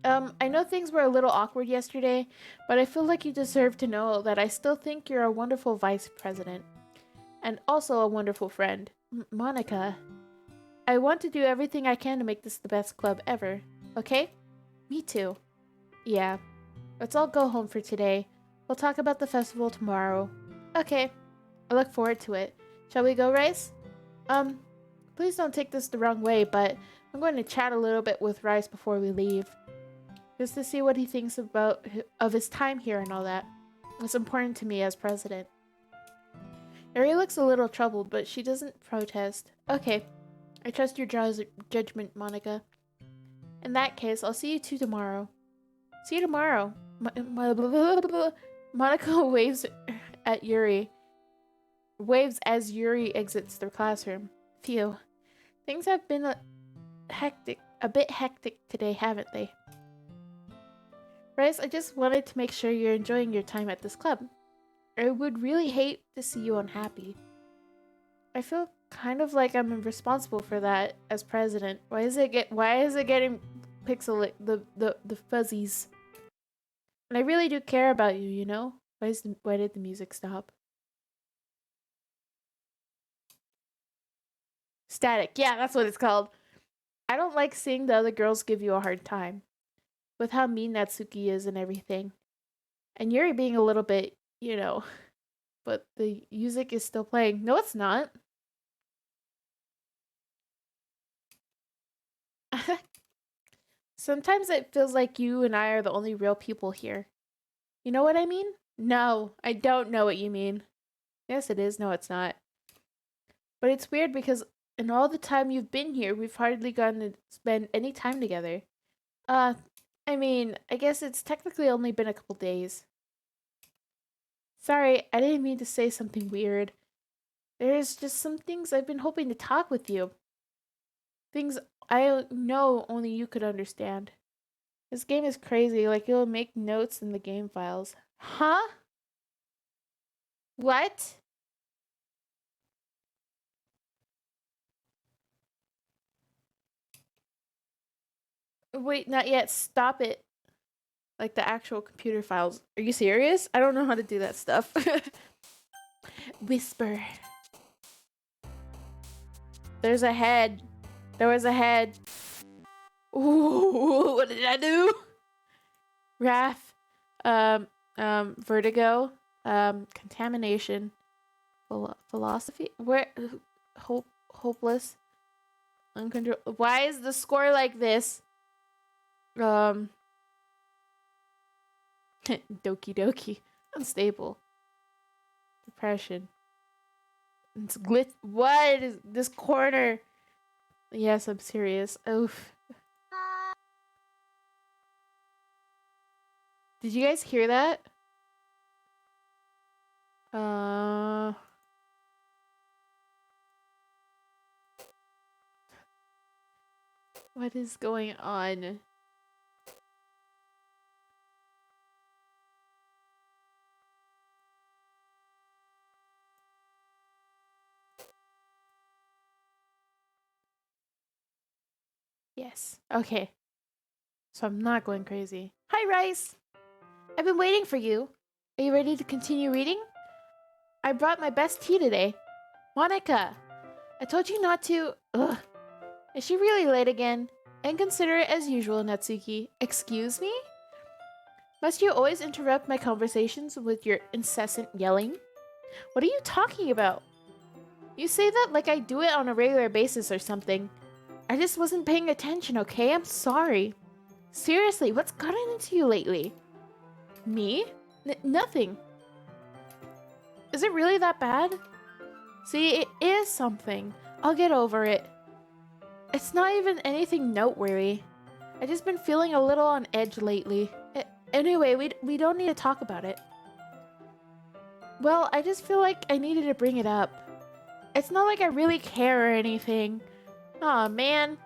I know things were a little awkward yesterday, but I feel like you deserve to know that I still think you're a wonderful vice president. And also a wonderful friend. Monica. I want to do everything I can to make this the best club ever. Okay? Me too. Yeah. Let's all go home for today. We'll talk about the festival tomorrow. Okay. I look forward to it. Shall we go, Rice? Please don't take this the wrong way, but I'm going to chat a little bit with Rice before we leave. Just to see what he thinks of his time here and all that. It's important to me as president. Yuri looks a little troubled, but she doesn't protest. Okay. I trust your judgment, Monica. In that case, I'll see you two tomorrow. See you tomorrow. Monica waves at Yuri. Waves as Yuri exits the classroom. Phew. Things have been a bit hectic today, haven't they? Rice, I just wanted to make sure you're enjoying your time at this club. I would really hate to see you unhappy. I feel kind of like I'm responsible for that as president. Why is it getting pixel the fuzzies? And I really do care about you, you know? Why did the music stop? Static. Yeah, that's what it's called. I don't like seeing the other girls give you a hard time. With how mean Natsuki is and everything. And Yuri being a little bit, you know. But the music is still playing. No, it's not. Sometimes it feels like you and I are the only real people here. You know what I mean? No, I don't know what you mean. Yes, it is. No, it's not. But it's weird because in all the time you've been here, we've hardly gotten to spend any time together. I mean, I guess it's technically only been a couple days. Sorry, I didn't mean to say something weird. There's just some things I've been hoping to talk with you. Things I know only you could understand. This game is crazy, like it'll make notes in the game files. Huh? What? Wait, not yet. Stop it. Like the actual computer files. Are you serious? I don't know how to do that stuff. Whisper. There's a head. There was a head. Ooh, what did I do? Wrath. Vertigo. Contamination. Philosophy. Where? Hopeless. Uncontrolled. Why is the score like this? Doki Doki. Unstable. Depression. It's What is this corner? Yes, I'm serious. Oof. Did you guys hear that? Uh... What is going on? Yes. Okay. So I'm not going crazy. Hi, Rice! I've been waiting for you. Are you ready to continue reading? I brought my best tea today. Monica! I told you not to. Ugh. Is she really late again? Inconsiderate as usual, Natsuki. Excuse me? Must you always interrupt my conversations with your incessant yelling? What are you talking about? You say that like I do it on a regular basis or something. I just wasn't paying attention, okay? I'm sorry. Seriously, what's gotten into you lately? Me? Nothing. Is it really that bad? See, it is something. I'll get over it. It's not even anything noteworthy. I've just been feeling a little on edge lately. Anyway, we don't need to talk about it. Well, I just feel like I needed to bring it up. It's not like I really care or anything. Aw, man.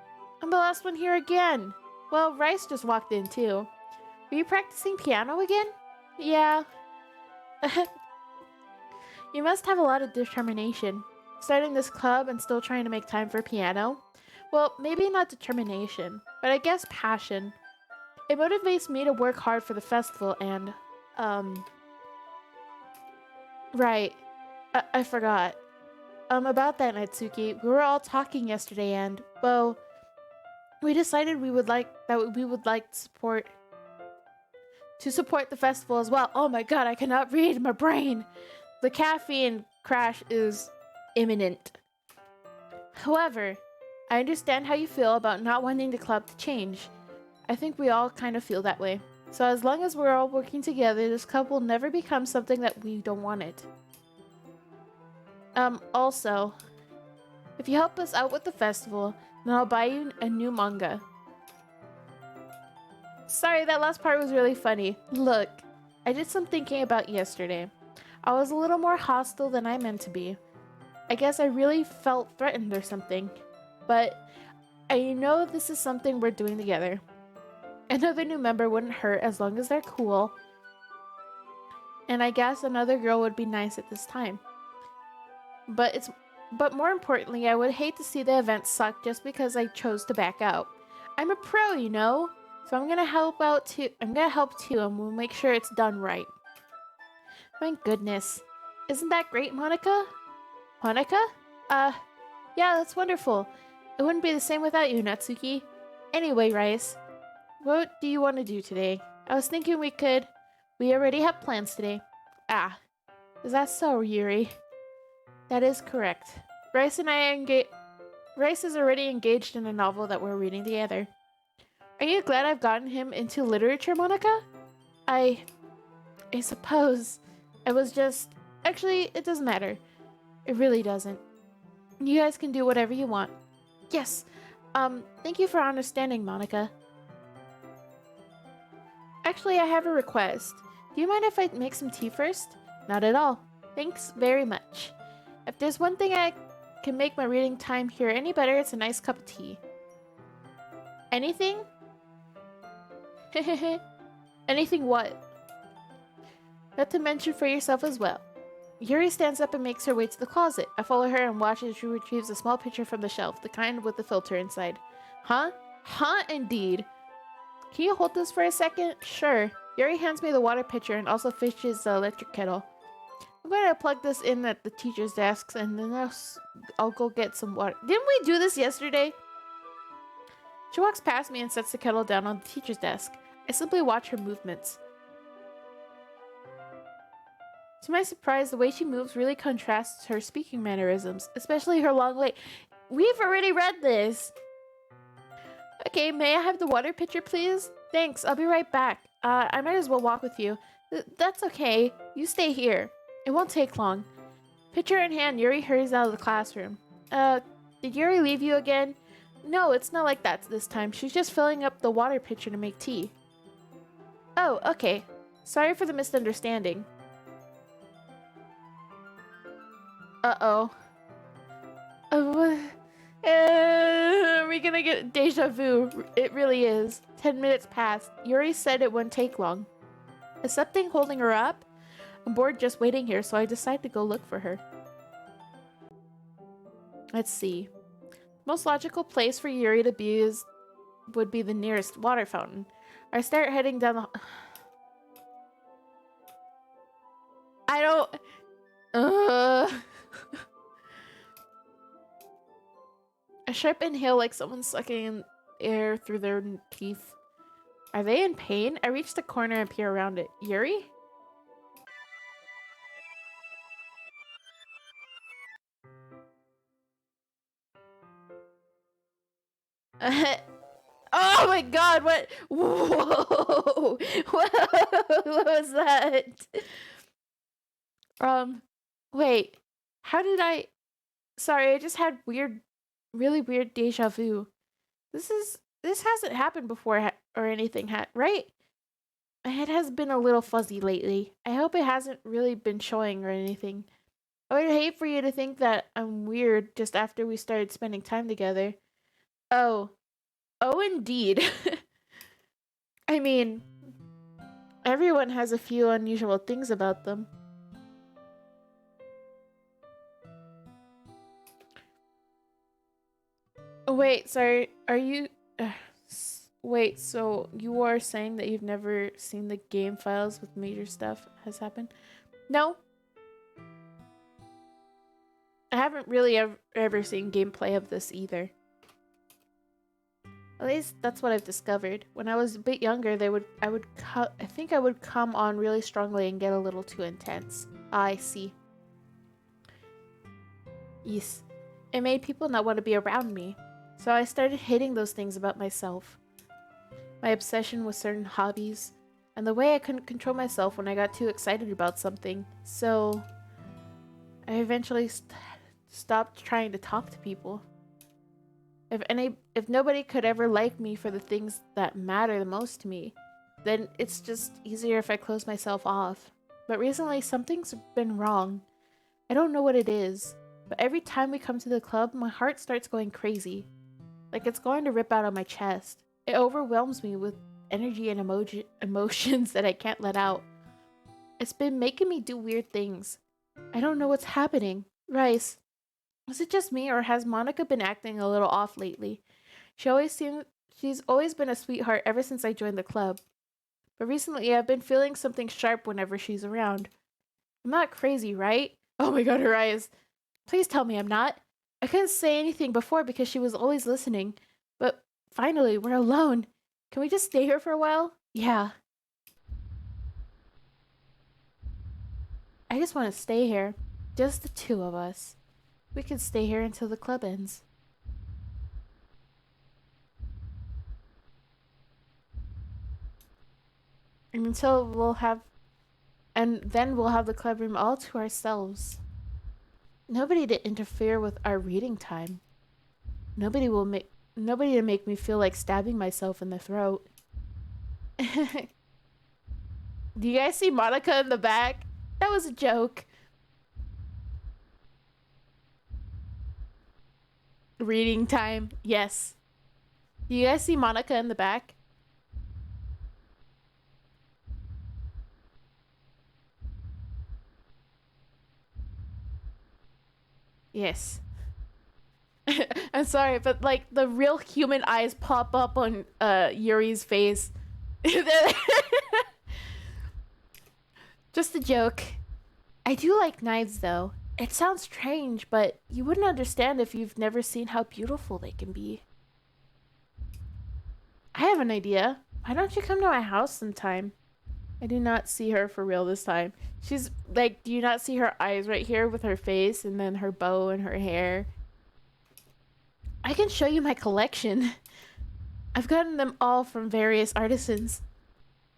I'm the last one here again. Well, Rice just walked in too. Are you practicing piano again? Yeah. You must have a lot of determination. Starting this club and still trying to make time for piano. Well, maybe not determination, but I guess passion. It motivates me to work hard for the festival and, Right. I forgot. About that, Natsuki. We were all talking yesterday and, well, we decided we would like to support the festival as well. Oh my god, I cannot read my brain. The caffeine crash is imminent. However, I understand how you feel about not wanting the club to change. I think we all kind of feel that way. So as long as we're all working together, this club will never become something that we don't want it. Also, if you help us out with the festival, then I'll buy you a new manga. Sorry, that last part was really funny. Look, I did some thinking about yesterday. I was a little more hostile than I meant to be. I guess I really felt threatened or something. But I know this is something we're doing together. Another new member wouldn't hurt as long as they're cool. And I guess another girl would be nice at this time. But more importantly, I would hate to see the event suck just because I chose to back out. I'm a pro, you know? So I'm gonna help out too. I'm gonna help too, and we'll make sure it's done right. My goodness. Isn't that great, Monica? Monica? Yeah, that's wonderful. It wouldn't be the same without you, Natsuki. Anyway, Rice, what do you want to do today? I was thinking we already have plans today. Ah, is that so, Yuri? That is correct. Rice is already engaged in a novel that we're reading together. Are you glad I've gotten him into literature, Monica? I suppose. I was just... Actually, it doesn't matter. It really doesn't. You guys can do whatever you want. Yes. Thank you for understanding, Monica. Actually, I have a request. Do you mind if I make some tea first? Not at all. Thanks very much. If there's one thing I can make my reading time here any better, it's a nice cup of tea. Anything? Anything what? Not to mention for yourself as well. Yuri stands up and makes her way to the closet. I follow her and watch as she retrieves a small pitcher from the shelf, the kind with the filter inside. Huh? Huh, indeed. Can you hold this for a second? Sure. Yuri hands me the water pitcher and also fishes the electric kettle. I'm going to plug this in at the teacher's desks and then I'll go get some water. Didn't we do this yesterday? She walks past me and sets the kettle down on the teacher's desk. I simply watch her movements. To my surprise, the way she moves really contrasts her speaking mannerisms, especially her long leg. We've already read this! Okay, may I have the water pitcher, please? Thanks, I'll be right back. I might as well walk with you. That's okay. You stay here. It won't take long. Pitcher in hand, Yuri hurries out of the classroom. Did Yuri leave you again? No, it's not like that this time. She's just filling up the water pitcher to make tea. Oh, okay. Sorry for the misunderstanding. Uh-oh. Are we gonna get deja vu? It really is. 10 minutes passed. Yuri said it wouldn't take long. Is something holding her up? I'm bored just waiting here, so I decided to go look for her. Let's see. Most logical place for Yuri to be would be the nearest water fountain. I start heading down the... I don't... A sharp inhale like someone sucking air through their teeth. Are they in pain? I reach the corner and peer around it. Yuri? Oh my god, what? Whoa! What was that? Wait. How did I... Sorry, I just had really weird deja vu. This hasn't happened before or anything, right? My head has been a little fuzzy lately. I hope it hasn't really been showing or anything. I would hate for you to think that I'm weird just after we started spending time together. Oh, indeed. I mean, everyone has a few unusual things about them. Oh, wait, sorry. Are you... wait, so you are saying that you've never seen the game files with major stuff has happened? No. I haven't really ever seen gameplay of this either. At least that's what I've discovered. When I was a bit younger, I think I would come on really strongly and get a little too intense. I see. Yes. It made people not want to be around me. So I started hating those things about myself. My obsession with certain hobbies, and the way I couldn't control myself when I got too excited about something. So I eventually stopped trying to talk to people. If nobody could ever like me for the things that matter the most to me, then it's just easier if I close myself off. But recently, something's been wrong. I don't know what it is, but every time we come to the club, my heart starts going crazy. Like it's going to rip out of my chest. It overwhelms me with energy and emotions that I can't let out. It's been making me do weird things. I don't know what's happening. Rice, is it just me or has Monica been acting a little off lately? She's always been a sweetheart ever since I joined the club. But recently I've been feeling something sharp whenever she's around. I'm not crazy, right? Oh my god, her eyes. Please tell me I'm not. I couldn't say anything before because she was always listening. But finally, we're alone. Can we just stay here for a while? Yeah. I just want to stay here. Just the two of us. We could stay here until the club ends. And then we'll have the club room all to ourselves. Nobody to interfere with our reading time. Nobody to make me feel like stabbing myself in the throat. Do you guys see Monica in the back? That was a joke. Reading time. Yes. Do you guys see Monica in the back? Yes. I'm sorry, but like the real human eyes pop up on Yuri's face. Just a joke. I do like knives though. It sounds strange, but you wouldn't understand if you've never seen how beautiful they can be. I have an idea. Why don't you come to my house sometime? I do not see her for real this time. She's like, do you not see her eyes right here with her face and then her bow and her hair? I can show you my collection. I've gotten them all from various artisans.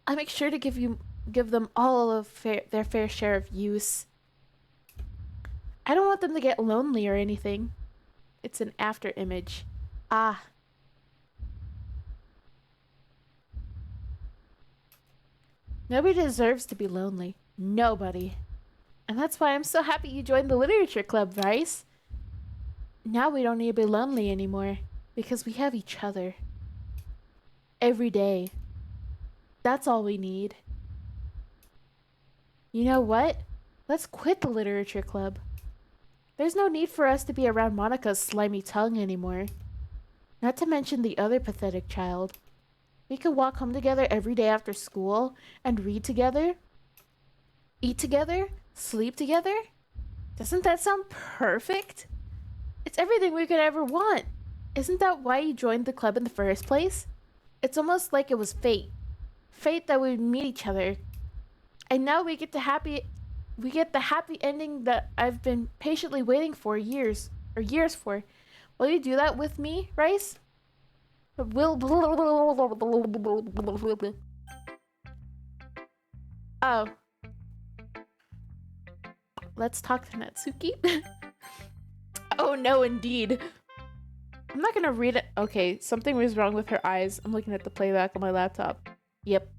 I'll make sure to give them all of their fair share of use. I don't want them to get lonely or anything. It's an after image. Ah. Nobody deserves to be lonely. Nobody. And that's why I'm so happy you joined the literature club, Rice. Now we don't need to be lonely anymore because we have each other. Every day. That's all we need. You know what? Let's quit the literature club. There's no need for us to be around Monica's slimy tongue anymore. Not to mention the other pathetic child. We could walk home together every day after school and read together, eat together, sleep together. Doesn't that sound perfect? It's everything we could ever want. Isn't that why you joined the club in the first place? It's almost like it was fate. Fate that we'd meet each other. And now we get the happy ending that I've been patiently waiting for years for. Will you do that with me, Rice? Oh. Let's talk to Natsuki. Oh no, indeed. I'm not gonna read it. Okay, something was wrong with her eyes. I'm looking at the playback on my laptop. Yep.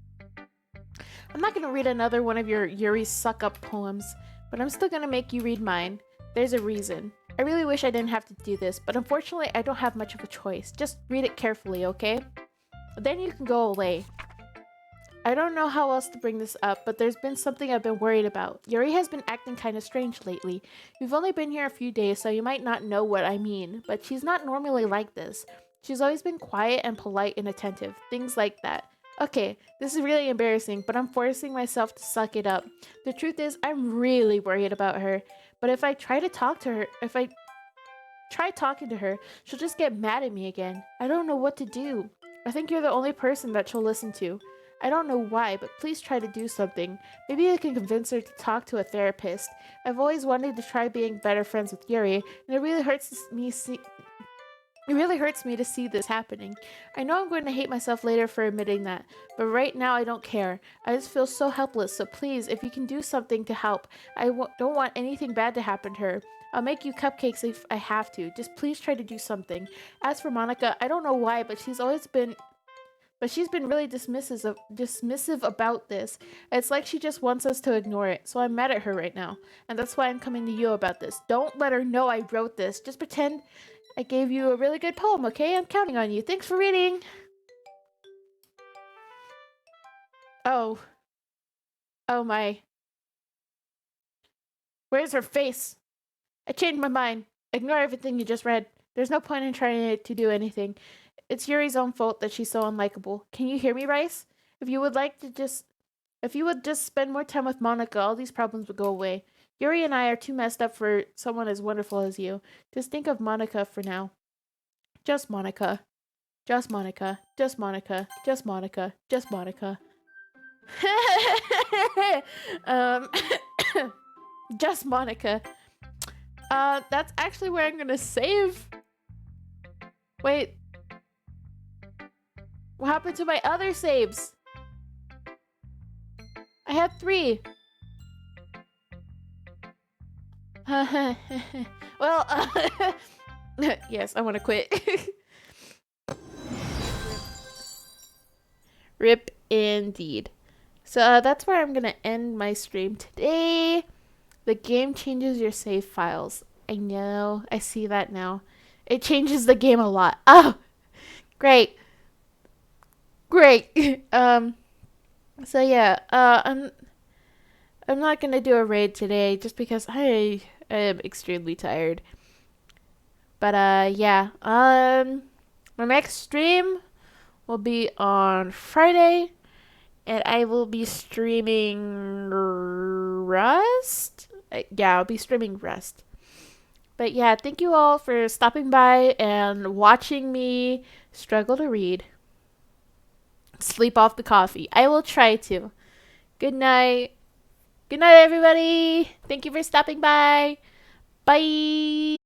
I'm not gonna read another one of your Yuri suck-up poems, but I'm still gonna make you read mine. There's a reason. I really wish I didn't have to do this, but unfortunately I don't have much of a choice. Just read it carefully, okay? Then you can go away. I don't know how else to bring this up, but there's been something I've been worried about. Yuri has been acting kind of strange lately. You've only been here a few days, so you might not know what I mean, but she's not normally like this. She's always been quiet and polite and attentive, things like that. Okay, this is really embarrassing, but I'm forcing myself to suck it up. The truth is, I'm really worried about her, but if I try talking to her, she'll just get mad at me again. I don't know what to do. I think you're the only person that she'll listen to. I don't know why, but please try to do something. Maybe I can convince her to talk to a therapist. I've always wanted to try being better friends with Yuri, and it really hurts me to see this happening. I know I'm going to hate myself later for admitting that, but right now I don't care. I just feel so helpless, so please, if you can do something to help, don't want anything bad to happen to her. I'll make you cupcakes if I have to. Just please try to do something. As for Monica, I don't know why, but she's been really dismissive about this. It's like she just wants us to ignore it, so I'm mad at her right now. And that's why I'm coming to you about this. Don't let her know I wrote this. Just pretend I gave you a really good poem, okay? I'm counting on you. Thanks for reading. Oh. Oh my. Where's her face? I changed my mind. Ignore everything you just read. There's no point in trying to do anything. It's Yuri's own fault that she's so unlikable. Can you hear me, Rice? If you would just spend more time with Monica, all these problems would go away. Yuri and I are too messed up for someone as wonderful as you. Just think of Monica for now. Just Monica. Just Monica. Just Monica. Just Monica. Just Monica. um, just Monica. That's actually where I'm gonna save. Wait. What happened to my other saves? I had 3. Well, yes, I want to quit. Rip indeed. So that's where I'm going to end my stream today. The game changes your save files. I know. I see that now. It changes the game a lot. Oh, great. Great. So yeah, I'm not gonna do a raid today just because I am extremely tired. But yeah, my next stream will be on Friday, and I will be streaming Rust. Yeah, I'll be streaming Rust. But yeah, thank you all for stopping by and watching me struggle to read. Sleep off the coffee. I will try to. Good night. Good night, everybody. Thank you for stopping by. Bye.